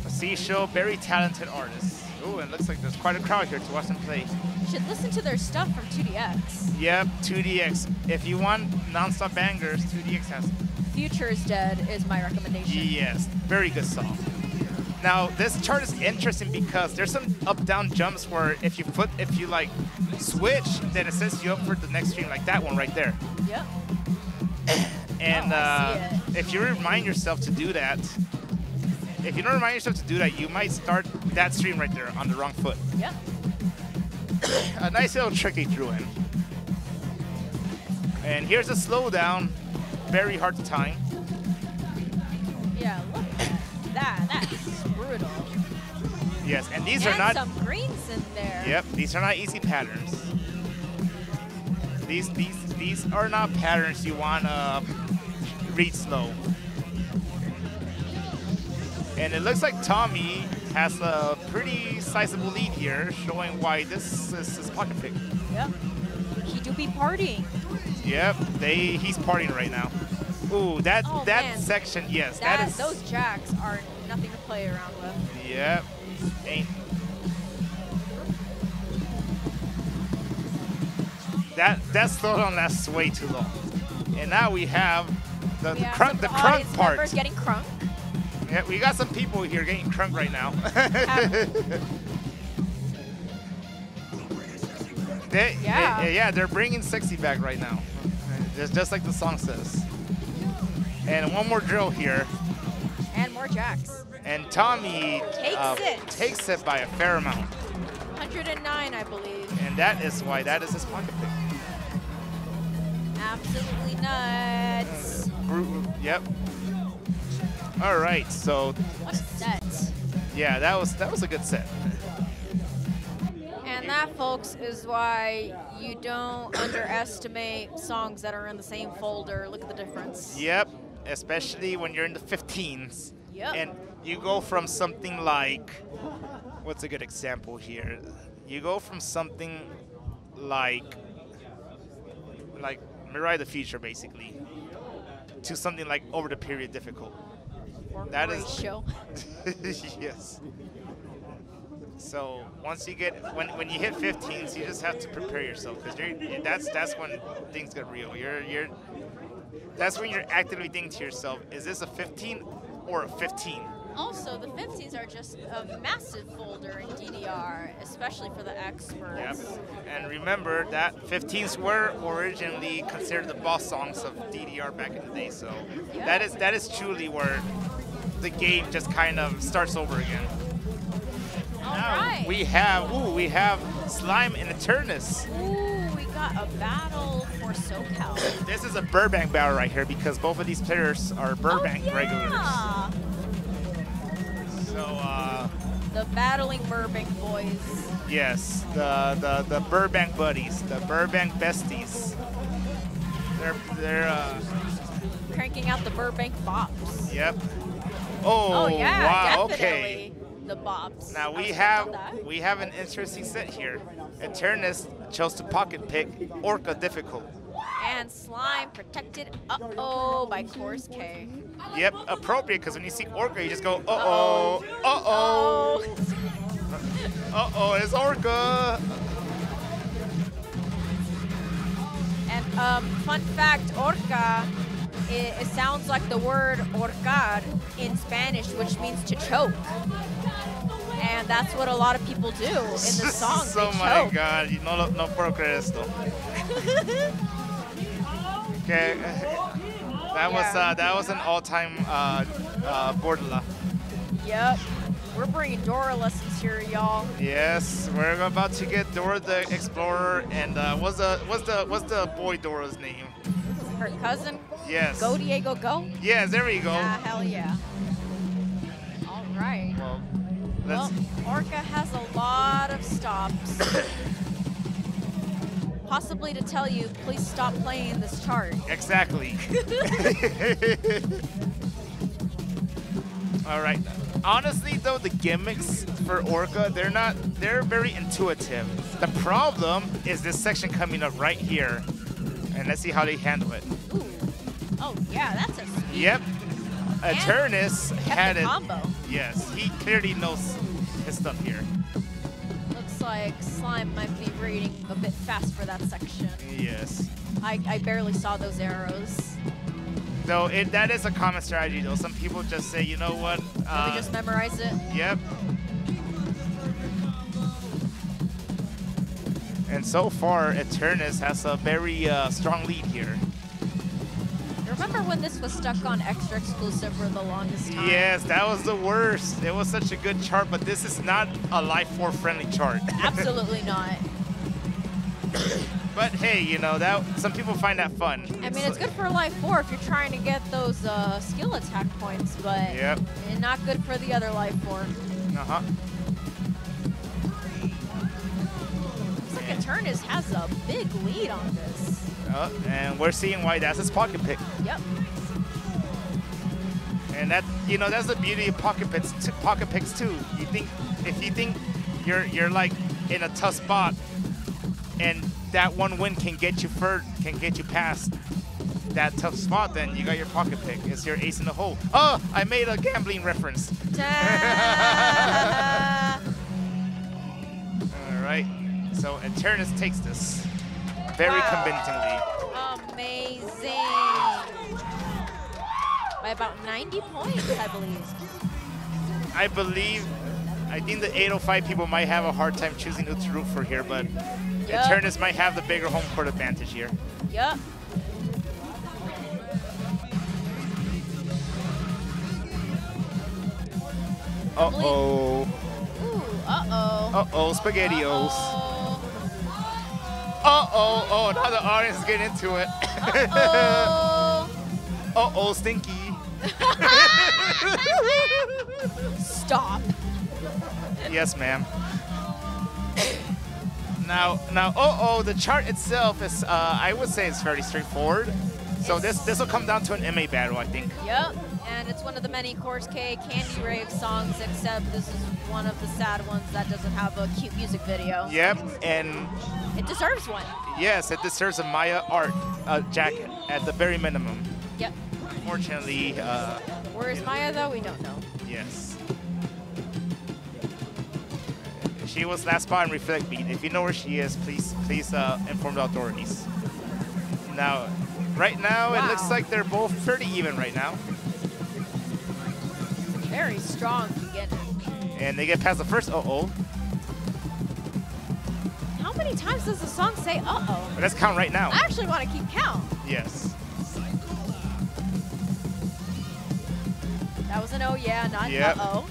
[SPEAKER 2] Seashell, very talented artist. Ooh, and it looks like there's quite a crowd here to watch them play.
[SPEAKER 1] You should listen to their stuff from 2DX.
[SPEAKER 2] Yep, 2DX. If you want non-stop bangers, 2DX has.
[SPEAKER 1] Future is Dead is my recommendation.
[SPEAKER 2] Yes, very good song. Now this chart is interesting because there's some up-down jumps where if you like switch, then it sets you up for the next stream, like that one right there.
[SPEAKER 1] Yep.
[SPEAKER 2] And if you remind yourself to do that, if you don't remind yourself to do that, you might start that stream right there on the wrong foot.
[SPEAKER 1] Yep.
[SPEAKER 2] A nice little trick he threw in. And here's a slowdown, very hard to time.
[SPEAKER 1] Yeah, look at that. That's brutal.
[SPEAKER 2] Yes, and these are not
[SPEAKER 1] some greens in there.
[SPEAKER 2] Yep, these are not easy patterns. These are not patterns you want to read slow. And it looks like Tommy has a pretty sizable lead here, showing why this is his pocket pick.
[SPEAKER 1] Yep. He do be partying.
[SPEAKER 2] Yep, he's partying right now. Ooh, that
[SPEAKER 1] man.
[SPEAKER 2] section, yes, that is.
[SPEAKER 1] Those jacks are nothing to play around with.
[SPEAKER 2] Yep, ain't. That slowdown lasts way too long. And now we have the crunk part.
[SPEAKER 1] Getting crunk.
[SPEAKER 2] Yeah, we got some people here getting crunk right now. They're bringing sexy back right now. Just like the song says. And one more drill here.
[SPEAKER 1] And more jacks.
[SPEAKER 2] And Tommy takes it by a fair amount.
[SPEAKER 1] 109, I believe.
[SPEAKER 2] And that is why that is his pocket pick.
[SPEAKER 1] Absolutely nuts.
[SPEAKER 2] Yep. All right, so.
[SPEAKER 1] What a set.
[SPEAKER 2] Yeah, that was a good set.
[SPEAKER 1] And that, folks, is why you don't underestimate songs that are in the same folder. Look at the difference.
[SPEAKER 2] Yep, especially when you're in the 15s.
[SPEAKER 1] Yep.
[SPEAKER 2] And you go from something like, what's a good example here? You go from something like Mirai the Future, basically, to something like Over the Period Difficult.
[SPEAKER 1] Or
[SPEAKER 2] that
[SPEAKER 1] great
[SPEAKER 2] is
[SPEAKER 1] show.
[SPEAKER 2] Yes. So once you get when you hit 15s, you just have to prepare yourself, because that's when things get real. That's when you're actively thinking to yourself, is this a 15 or a 15?
[SPEAKER 1] Also, the 50s are just a massive folder in DDR, especially for the experts.
[SPEAKER 2] Yep. And remember that 15s were originally considered the boss songs of DDR back in the day. So yep. that is truly where the game just kind of starts over again.
[SPEAKER 1] All right.
[SPEAKER 2] We have Slime and Eternis.
[SPEAKER 1] Ooh, we got a battle for SoCal.
[SPEAKER 2] This is a Burbank battle right here, because both of these players are Burbank regulars. So
[SPEAKER 1] the battling Burbank boys.
[SPEAKER 2] Yes, the Burbank buddies, the Burbank besties. They're
[SPEAKER 1] cranking out the Burbank bops.
[SPEAKER 2] Yep. Oh
[SPEAKER 1] yeah,
[SPEAKER 2] wow,
[SPEAKER 1] definitely.
[SPEAKER 2] Okay.
[SPEAKER 1] The bops.
[SPEAKER 2] Now we have an interesting set here. Eternis chose to pocket pick Orca Difficult.
[SPEAKER 1] And Slime protected by Course K.
[SPEAKER 2] Yep, appropriate, because when you see Orca, you just go, uh-oh, uh-oh. Uh-oh, it's Orca.
[SPEAKER 1] And fun fact, Orca, it sounds like the word horcar in Spanish, which means to choke. And that's what a lot of people do in the song.
[SPEAKER 2] Oh my God, no puedo creer esto. Okay, that was an all-time Bordala.
[SPEAKER 1] Yep, we're bringing Dora lessons here, y'all.
[SPEAKER 2] Yes, we're about to get Dora the Explorer, and what's the boy Dora's name?
[SPEAKER 1] Her cousin.
[SPEAKER 2] Yes.
[SPEAKER 1] Go Diego, go.
[SPEAKER 2] Yes, there we go.
[SPEAKER 1] Yeah, hell yeah. All right. Well, Orca has a lot of stops. Possibly to tell you, please stop playing this chart.
[SPEAKER 2] Exactly. All right. Honestly, though, the gimmicks for Orca, they're very intuitive. The problem is this section coming up right here. And let's see how they handle it.
[SPEAKER 1] Ooh. Oh, yeah, that's a speed.
[SPEAKER 2] Yep. Eternis had it.
[SPEAKER 1] Combo.
[SPEAKER 2] Yes, he clearly knows his stuff here.
[SPEAKER 1] Looks like Slime might be raiding a bit fast for that section.
[SPEAKER 2] Yes.
[SPEAKER 1] I barely saw those arrows.
[SPEAKER 2] Though that is a common strategy, though. Some people just say, you know what?
[SPEAKER 1] We just memorize it.
[SPEAKER 2] Yep. And so far, Eternis has a very strong lead here.
[SPEAKER 1] Remember when this was stuck on extra exclusive for the longest time?
[SPEAKER 2] Yes, that was the worst. It was such a good chart, but this is not a Life 4 friendly chart.
[SPEAKER 1] Absolutely not.
[SPEAKER 2] But hey, you know, some people find that fun.
[SPEAKER 1] I mean, it's good for Life 4 if you're trying to get those skill attack points, but not good for the other Life 4.
[SPEAKER 2] Uh-huh.
[SPEAKER 1] Looks like Eternis has a big lead on this.
[SPEAKER 2] And we're seeing why that's his pocket pick.
[SPEAKER 1] Yep.
[SPEAKER 2] And that, you know, that's the beauty of pocket picks too. If you think you're like in a tough spot, and that one win can get you past that tough spot, then you got your pocket pick. It's your ace in the hole. Oh, I made a gambling reference. All right. So Eternis takes this very convincingly.
[SPEAKER 1] Amazing. By about 90 points, I believe.
[SPEAKER 2] I think the 805 people might have a hard time choosing who to root for here, but Eternis might have the bigger home court advantage here.
[SPEAKER 1] Yep.
[SPEAKER 2] Uh-oh.
[SPEAKER 1] Ooh, uh-oh.
[SPEAKER 2] Uh-oh, SpaghettiOs. Uh-oh. Oh, now the audience is getting into it.
[SPEAKER 1] Uh-oh.
[SPEAKER 2] Uh-oh, Stinky.
[SPEAKER 1] Stop.
[SPEAKER 2] Yes, ma'am. Now, uh-oh, the chart itself is, I would say it's fairly straightforward. So this will come down to an MA battle, I think.
[SPEAKER 1] Yep, and it's one of the many Course K Candy Rave songs, except this is one of the sad ones that doesn't have a cute music video.
[SPEAKER 2] Yep, and
[SPEAKER 1] it deserves one.
[SPEAKER 2] Yes, it deserves a Maya art jacket at the very minimum.
[SPEAKER 1] Yep.
[SPEAKER 2] Unfortunately,
[SPEAKER 1] where is Maya though? We don't know.
[SPEAKER 2] Yes. She was last spot in Reflect Beat. If you know where she is, please inform the authorities. Now, right now, it looks like they're both pretty even right now.
[SPEAKER 1] Very strong beginning.
[SPEAKER 2] And they get past the first uh-oh.
[SPEAKER 1] How many times does the song say uh-oh?
[SPEAKER 2] Let's count right now.
[SPEAKER 1] I actually want to keep count.
[SPEAKER 2] Yes.
[SPEAKER 1] That was an oh yeah, not uh-oh.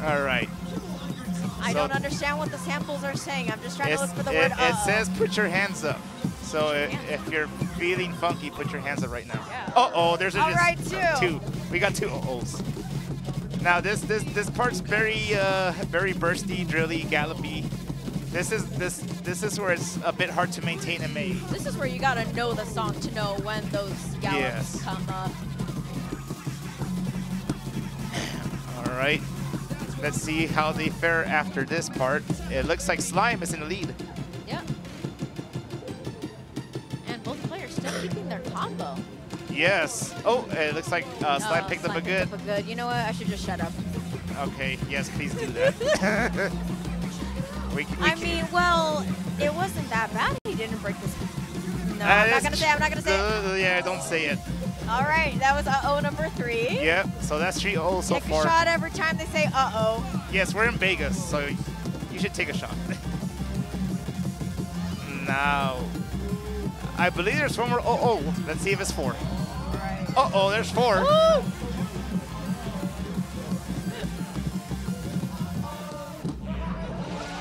[SPEAKER 2] All right.
[SPEAKER 1] I don't understand what the samples are saying. I'm just trying to look for the word uh-oh.
[SPEAKER 2] It says put your hands up. So if you're feeling funky, put your hands up right now.
[SPEAKER 1] Yeah.
[SPEAKER 2] Uh-oh, there's
[SPEAKER 1] All right, two.
[SPEAKER 2] We got two uh-ohs. Now this part's very very bursty, drilly, gallopy. This is where it's a bit hard to maintain MA.
[SPEAKER 1] This is where you gotta know the song to know when those gallops come up.
[SPEAKER 2] All right. Let's see how they fare after this part. It looks like Slime is in the lead.
[SPEAKER 1] Yep. And both players still keeping their combo.
[SPEAKER 2] Yes. Oh, it looks like Slime picked up a good.
[SPEAKER 1] You know what? I should just shut up.
[SPEAKER 2] Okay. Yes, please do that.
[SPEAKER 1] I mean, well, it wasn't that bad. He didn't break this. No, I'm not gonna say it.
[SPEAKER 2] Yeah, don't say it.
[SPEAKER 1] All right, that was uh-oh number 3.
[SPEAKER 2] Yep, so that's 3 uh-oh so far.
[SPEAKER 1] Take a shot every time they say uh-oh.
[SPEAKER 2] Yes, we're in Vegas, so you should take a shot. Now, I believe there's one more uh-oh. Let's see if it's 4.
[SPEAKER 1] All right.
[SPEAKER 2] Uh-oh, there's 4.
[SPEAKER 1] Woo!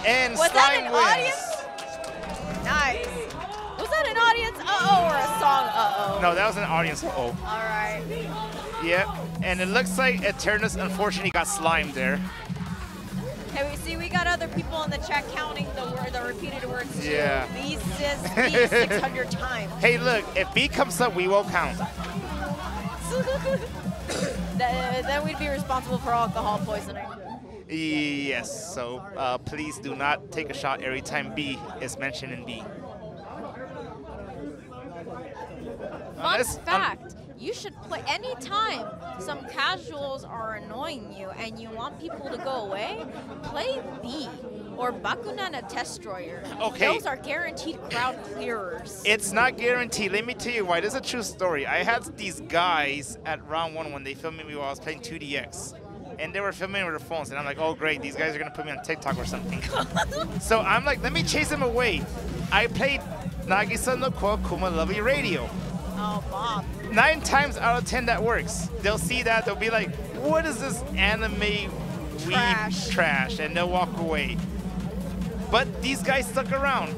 [SPEAKER 2] And
[SPEAKER 1] was
[SPEAKER 2] Slime
[SPEAKER 1] that an
[SPEAKER 2] wins.
[SPEAKER 1] audience? Nice. Was that an audience uh-oh or a song uh-oh?
[SPEAKER 2] No, that was an audience uh-oh.
[SPEAKER 1] All right.
[SPEAKER 2] Yep, and it looks like Eternis unfortunately got slimed there.
[SPEAKER 1] Hey, we got other people in the chat counting the repeated words too.
[SPEAKER 2] Yeah.
[SPEAKER 1] B says B 600 times.
[SPEAKER 2] Hey, look, if B comes up, we will count.
[SPEAKER 1] Then we'd be responsible for alcohol poisoning.
[SPEAKER 2] Yes, so please do not take a shot every time B is mentioned in B.
[SPEAKER 1] Fun fact, you should play anytime some casuals are annoying you and you want people to go away, play B or Bakunan a Destroyer.
[SPEAKER 2] Okay.
[SPEAKER 1] Those are guaranteed crowd clearers.
[SPEAKER 2] It's not guaranteed. Let me tell you why. This is a true story. I had these guys at round 1 when they filmed me while I was playing 2DX. And they were filming with their phones, and I'm like, oh great, these guys are gonna put me on TikTok or something. So I'm like, let me chase them away. I played Nagisa no Ko Kuma Lovely Radio.
[SPEAKER 1] Oh, Bob.
[SPEAKER 2] 9 times out of 10 that works. They'll see that, they'll be like, what is this anime trash, and they'll walk away. But these guys stuck around.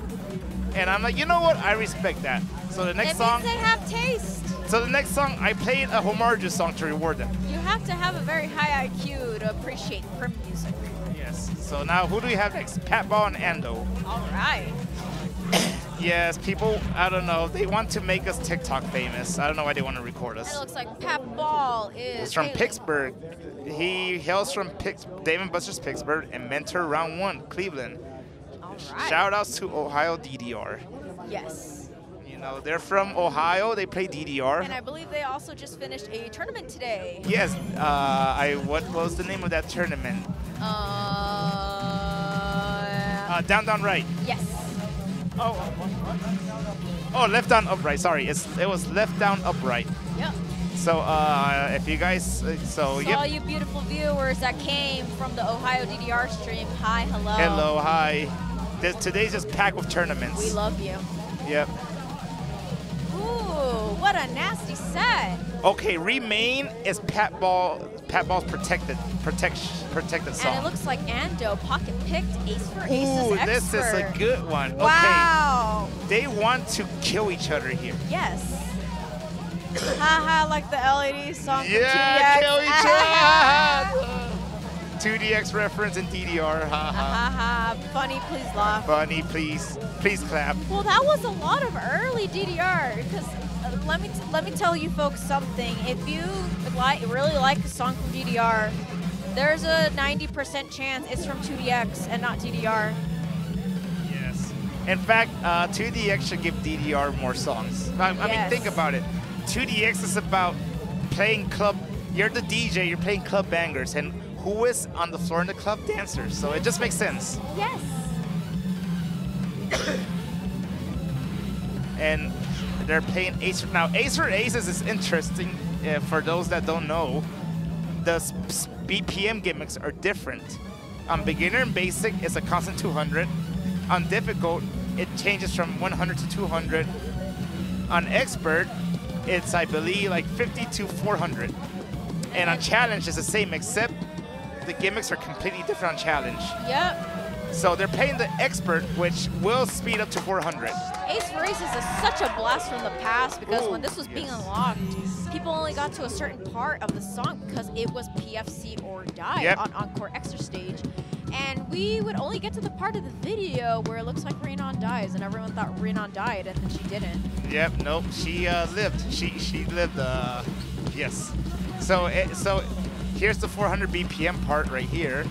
[SPEAKER 2] And I'm like, you know what, I respect that. So the next song,
[SPEAKER 1] means they have taste.
[SPEAKER 2] So the next song, I played a Homarju song to reward them.
[SPEAKER 1] You have to have a very high IQ to appreciate prim music.
[SPEAKER 2] Yes. So now who do we have next? Patball and Ando.
[SPEAKER 1] All right.
[SPEAKER 2] Yes, people, I don't know, they want to make us TikTok famous. I don't know why they want to record us.
[SPEAKER 1] It looks like Patball is
[SPEAKER 2] He's from
[SPEAKER 1] hailing.
[SPEAKER 2] Pittsburgh. He hails from Dave & Buster's Pittsburgh and Mentor Round 1, Cleveland.
[SPEAKER 1] All right.
[SPEAKER 2] Shout outs to Ohio DDR.
[SPEAKER 1] Yes.
[SPEAKER 2] You know, they're from Ohio, they play DDR.
[SPEAKER 1] And I believe they also just finished a tournament today.
[SPEAKER 2] Yes, what was the name of that tournament? Down, down, right.
[SPEAKER 1] Yes.
[SPEAKER 2] Oh, left, down, upright. Sorry, it was left, down, upright.
[SPEAKER 1] Yep.
[SPEAKER 2] So if you guys,
[SPEAKER 1] So
[SPEAKER 2] yep.
[SPEAKER 1] all you beautiful viewers that came from the Ohio DDR stream, hi, hello.
[SPEAKER 2] Hello, hi. Today's just packed with tournaments.
[SPEAKER 1] We love you.
[SPEAKER 2] Yep.
[SPEAKER 1] Ooh, what a nasty set.
[SPEAKER 2] Okay, Remain is Patball's protected song.
[SPEAKER 1] And it looks like Ando pocket picked Ace for Aces expert.
[SPEAKER 2] This is a good one.
[SPEAKER 1] Wow.
[SPEAKER 2] Okay. They want to kill each other here.
[SPEAKER 1] Yes. Haha, like the LED song from
[SPEAKER 2] Yeah,
[SPEAKER 1] 2DX.
[SPEAKER 2] kill each other. 2DX reference in DDR.
[SPEAKER 1] Haha. Funny, please laugh.
[SPEAKER 2] Funny, please clap.
[SPEAKER 1] Well, that was a lot of early DDR. Because let me tell you folks something. If you really like a song from DDR, there's a 90% chance it's from 2DX and not DDR.
[SPEAKER 2] Yes. In fact, 2DX should give DDR more songs. I mean, think about it. 2DX is about playing club. You're the DJ. You're playing club bangers, and who is on the floor in the club? Dancers. So it just makes sense.
[SPEAKER 1] Yes.
[SPEAKER 2] And they're playing Ace. Now, Ace for Aces is interesting for those that don't know. The BPM gimmicks are different. On beginner and basic, it's a constant 200. On difficult, it changes from 100 to 200. On expert, it's, I believe, like 50 to 400. And on challenge, it's the same, except the gimmicks are completely different on challenge.
[SPEAKER 1] Yep.
[SPEAKER 2] So they're playing the expert, which will speed up to 400.
[SPEAKER 1] Ace for Aces is such a blast from the past because
[SPEAKER 2] Ooh,
[SPEAKER 1] when this was being unlocked, people only got to a certain part of the song because it was PFC or die on Encore Extra Stage. And we would only get to the part of the video where it looks like Rhiannon dies, and everyone thought Rhiannon died, and then she didn't.
[SPEAKER 2] Yep, nope, she lived. She lived, yes. So here's the 400 BPM part right here.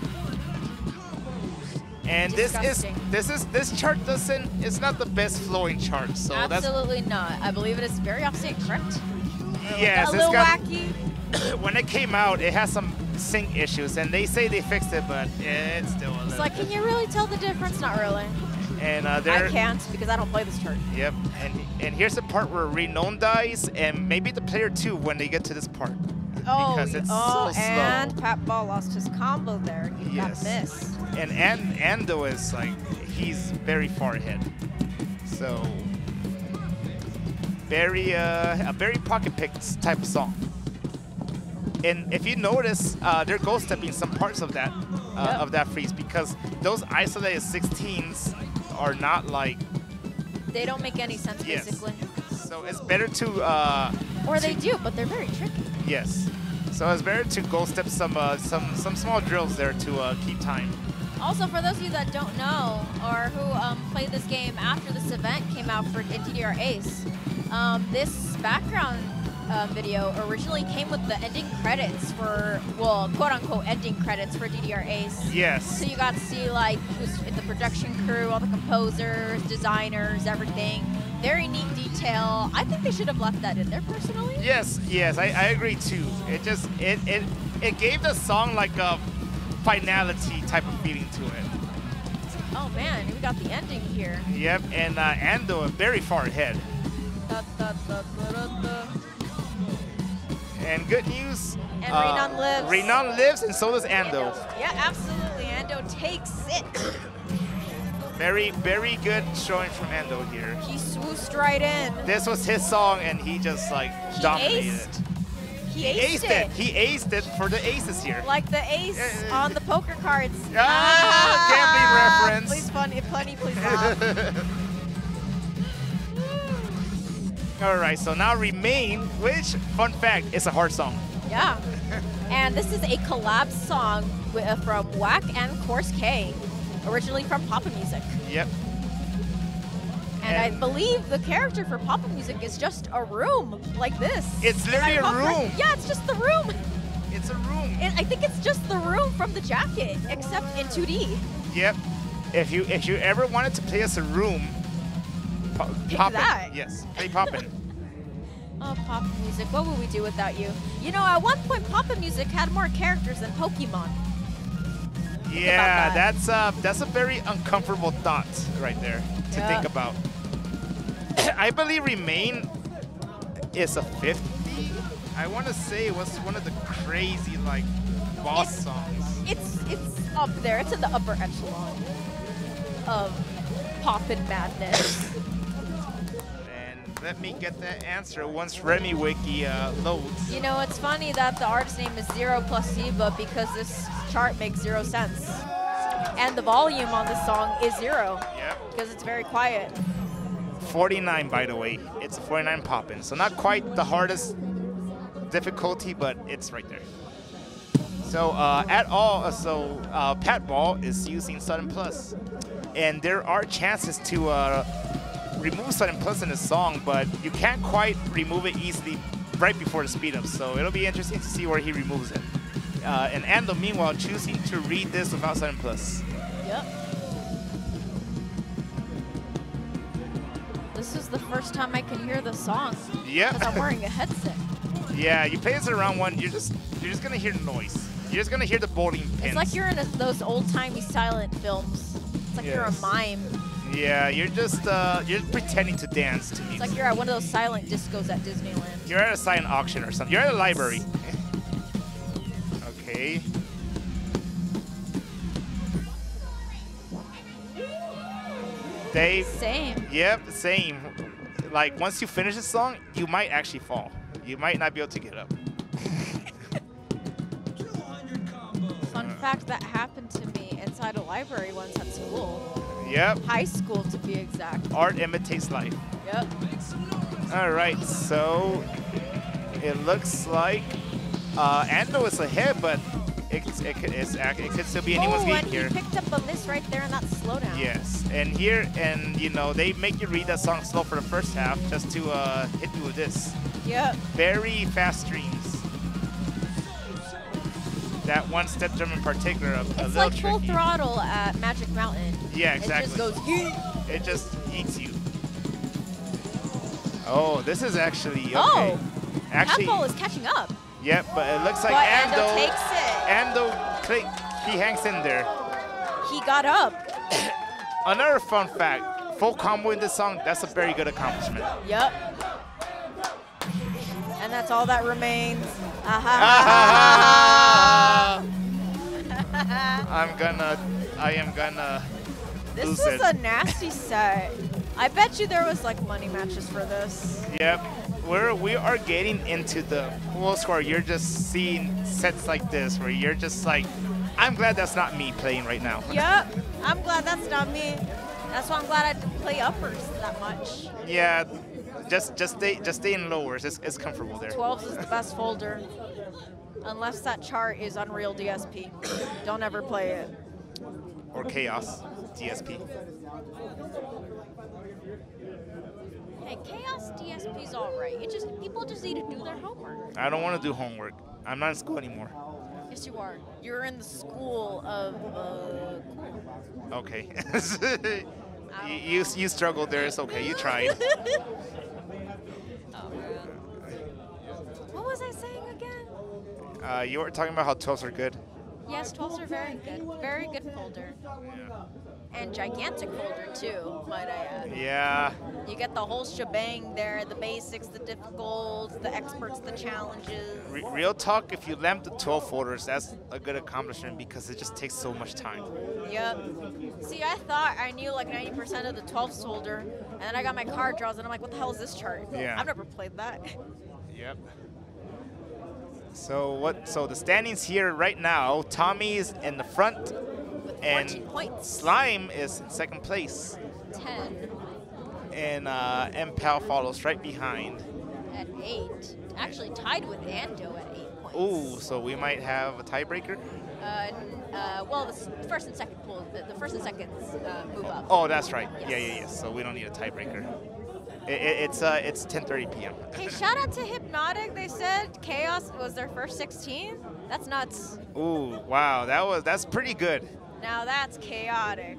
[SPEAKER 2] And this chart it's not the best flowing chart. So
[SPEAKER 1] absolutely not. I believe it is very offset, correct?
[SPEAKER 2] Yes,
[SPEAKER 1] a little wacky.
[SPEAKER 2] When it came out, it has some sync issues, and they say they fixed it, but it's still a little.
[SPEAKER 1] It's like, can you really tell the difference? Not really.
[SPEAKER 2] And
[SPEAKER 1] I can't because I don't play this chart.
[SPEAKER 2] Yep, and here's the part where Renown dies, and maybe the player 2 when they get to this part. Because it's so slow.
[SPEAKER 1] And Patball lost his combo there. He got this.
[SPEAKER 2] And Ando is like, he's very far ahead. So a very pocket pick type of song. And if you notice, they're ghost stepping some parts of that freeze because those isolated 16s are not like.
[SPEAKER 1] They don't make any sense basically.
[SPEAKER 2] So it's better to.
[SPEAKER 1] Or they do, but they're very tricky.
[SPEAKER 2] Yes. So it's better to ghost step some small drills there to keep time.
[SPEAKER 1] Also, for those of you that don't know, or who played this game after this event came out for in DDR Ace, this background video originally came with the ending credits for, well, quote-unquote ending credits for DDR Ace.
[SPEAKER 2] Yes.
[SPEAKER 1] So you got to see like who's in the production crew, all the composers, designers, everything. Very neat detail. I think they should have left that in there personally.
[SPEAKER 2] Yes, yes, I agree too. It just it gave the song like a finality type of feeling to it.
[SPEAKER 1] Oh man, we got the ending here.
[SPEAKER 2] Yep, and Ando very far ahead. And good news.
[SPEAKER 1] And Renan lives.
[SPEAKER 2] Renan lives, and so does Ando.
[SPEAKER 1] Yeah, absolutely. Ando takes it.
[SPEAKER 2] Very, very good showing from Ando here.
[SPEAKER 1] He swooshed right in.
[SPEAKER 2] This was his song, and he just like dominated it.
[SPEAKER 1] He aced it.
[SPEAKER 2] He aced it for the aces here.
[SPEAKER 1] Like the ace on the poker cards.
[SPEAKER 2] Gambling reference.
[SPEAKER 1] Please, funny, please laugh.
[SPEAKER 2] All right, so now Remain, which, fun fact, is a hard song.
[SPEAKER 1] Yeah. And this is a collab song from Whack and Course K, originally from Papa Music.
[SPEAKER 2] Yep.
[SPEAKER 1] And I believe the character for Papa Music is just a room like this.
[SPEAKER 2] It's literally a room.
[SPEAKER 1] Yeah, it's just the room.
[SPEAKER 2] It's a room.
[SPEAKER 1] I think it's just the room from the jacket, except in 2D.
[SPEAKER 2] Yep. If you ever wanted to play as a room, Poppin'.
[SPEAKER 1] That.
[SPEAKER 2] Yes, play Poppin'.
[SPEAKER 1] Oh, Papa Music, what would we do without you? You know, at one point, Papa Music had more characters than Pokemon.
[SPEAKER 2] Yeah, that's a very uncomfortable thought right there to think about. I believe Remain is a 50. I want to say it was one of the crazy like boss songs.
[SPEAKER 1] It's up there. It's in the upper echelon of Poppin' madness.
[SPEAKER 2] And let me get that answer once Remy Wiki loads.
[SPEAKER 1] You know, it's funny that the artist name is Zero plus Zeba because this chart makes 0 sense. And the volume on this song is 0.
[SPEAKER 2] Yep.
[SPEAKER 1] Because it's very quiet.
[SPEAKER 2] 49, by the way. It's a 49 Poppin'. So not quite the hardest difficulty, but it's right there. So Pat Ball is using Sudden Plus. And there are chances to remove Sudden Plus in the song, but you can't quite remove it easily right before the speed up. So it'll be interesting to see where he removes it. And Ando, meanwhile, choosing to read this without Sudden Plus.
[SPEAKER 1] Yep. This is the first time I can hear the song.
[SPEAKER 2] Yep.
[SPEAKER 1] Because I'm wearing a headset.
[SPEAKER 2] Yeah, you play this around one, you're just gonna hear noise. You're just gonna hear the bowling pins.
[SPEAKER 1] It's like you're in those old-timey silent films. It's like you're a mime.
[SPEAKER 2] Yeah, you're just you're pretending to dance to music.
[SPEAKER 1] It's like you're at one of those silent discos at Disneyland.
[SPEAKER 2] You're at a silent auction or something. You're at a library. Okay.
[SPEAKER 1] Same.
[SPEAKER 2] Yep, same. Like once you finish the song, you might actually fall. You might not be able to get up.
[SPEAKER 1] Fun fact that happened to me inside a library once at school.
[SPEAKER 2] Yep.
[SPEAKER 1] High school, to be exact.
[SPEAKER 2] Art imitates life.
[SPEAKER 1] Yep.
[SPEAKER 2] All right, so it looks like Ando is ahead, but it could still be anyone's game here.
[SPEAKER 1] And he picked up a miss right there in that slowdown.
[SPEAKER 2] Yes, and here, and you know, they make you read that song slow for the first half just to hit you with this.
[SPEAKER 1] Yep.
[SPEAKER 2] Very fast streams. That one step drum in particular, a little
[SPEAKER 1] It's like
[SPEAKER 2] tricky.
[SPEAKER 1] full throttle at Magic Mountain.
[SPEAKER 2] Yeah, exactly.
[SPEAKER 1] It just goes, yeet.
[SPEAKER 2] It just eats you. Oh, this is actually okay.
[SPEAKER 1] Oh,
[SPEAKER 2] actually,
[SPEAKER 1] Pat Ball is catching up.
[SPEAKER 2] Yep, but it looks like
[SPEAKER 1] But
[SPEAKER 2] Ando
[SPEAKER 1] takes it.
[SPEAKER 2] Ando, he hangs in there.
[SPEAKER 1] He got up.
[SPEAKER 2] Another fun fact, full combo in this song, that's a very good accomplishment.
[SPEAKER 1] Yep. And that's all that remains.
[SPEAKER 2] I am gonna
[SPEAKER 1] This was a nasty set. I bet you there was like money matches for this.
[SPEAKER 2] Yep. We are getting into the full score. You're just seeing sets like this where you're just like, I'm glad that's not me playing right now.
[SPEAKER 1] Yep. I'm glad that's not me. That's why I'm glad I didn't play uppers that much.
[SPEAKER 2] Yeah. Just stay in lowers. It's comfortable there.
[SPEAKER 1] 12s is the best folder. Unless that chart is Unreal DSP. Don't ever play it.
[SPEAKER 2] or Chaos DSP.
[SPEAKER 1] Hey, Chaos DSP's all right. People just need to do their homework.
[SPEAKER 2] I don't want to do homework. I'm not in school anymore.
[SPEAKER 1] Yes, you are. You're in the school of cool.
[SPEAKER 2] Okay. you struggled there. It's okay. You tried.
[SPEAKER 1] Oh, man. What was I saying again?
[SPEAKER 2] You were talking about how 12s are good.
[SPEAKER 1] Yes, 12s are very good. Very good folder.
[SPEAKER 2] Yeah.
[SPEAKER 1] And gigantic folder, too, might I add.
[SPEAKER 2] Yeah.
[SPEAKER 1] You get the whole shebang there, the basics, the difficulties, the experts, the challenges.
[SPEAKER 2] Real talk, if you lamp the 12 folders, that's a good accomplishment because it just takes so much time.
[SPEAKER 1] Yep. See, I thought I knew like 90% of the 12 folder, and then I got my card draws, and I'm like, what the hell is this chart?
[SPEAKER 2] Yeah.
[SPEAKER 1] I've never played that.
[SPEAKER 2] Yep. So the standings here right now, Tommy's in the front, and
[SPEAKER 1] 14 points.
[SPEAKER 2] Slime is in second place.
[SPEAKER 1] 10.
[SPEAKER 2] And mpal follows right behind.
[SPEAKER 1] At 8. Actually tied with Ando at 8 points.
[SPEAKER 2] Ooh, so we might have a tiebreaker?
[SPEAKER 1] Well, the first and second pool, the first and second move up.
[SPEAKER 2] Oh, that's right.
[SPEAKER 1] Yes.
[SPEAKER 2] Yeah. So we don't need a tiebreaker. It's 10:30 p.m.
[SPEAKER 1] Hey, shout out to Hypnotic. They said Chaos was their first 16. That's nuts.
[SPEAKER 2] Ooh, wow, that's pretty good.
[SPEAKER 1] Now that's chaotic.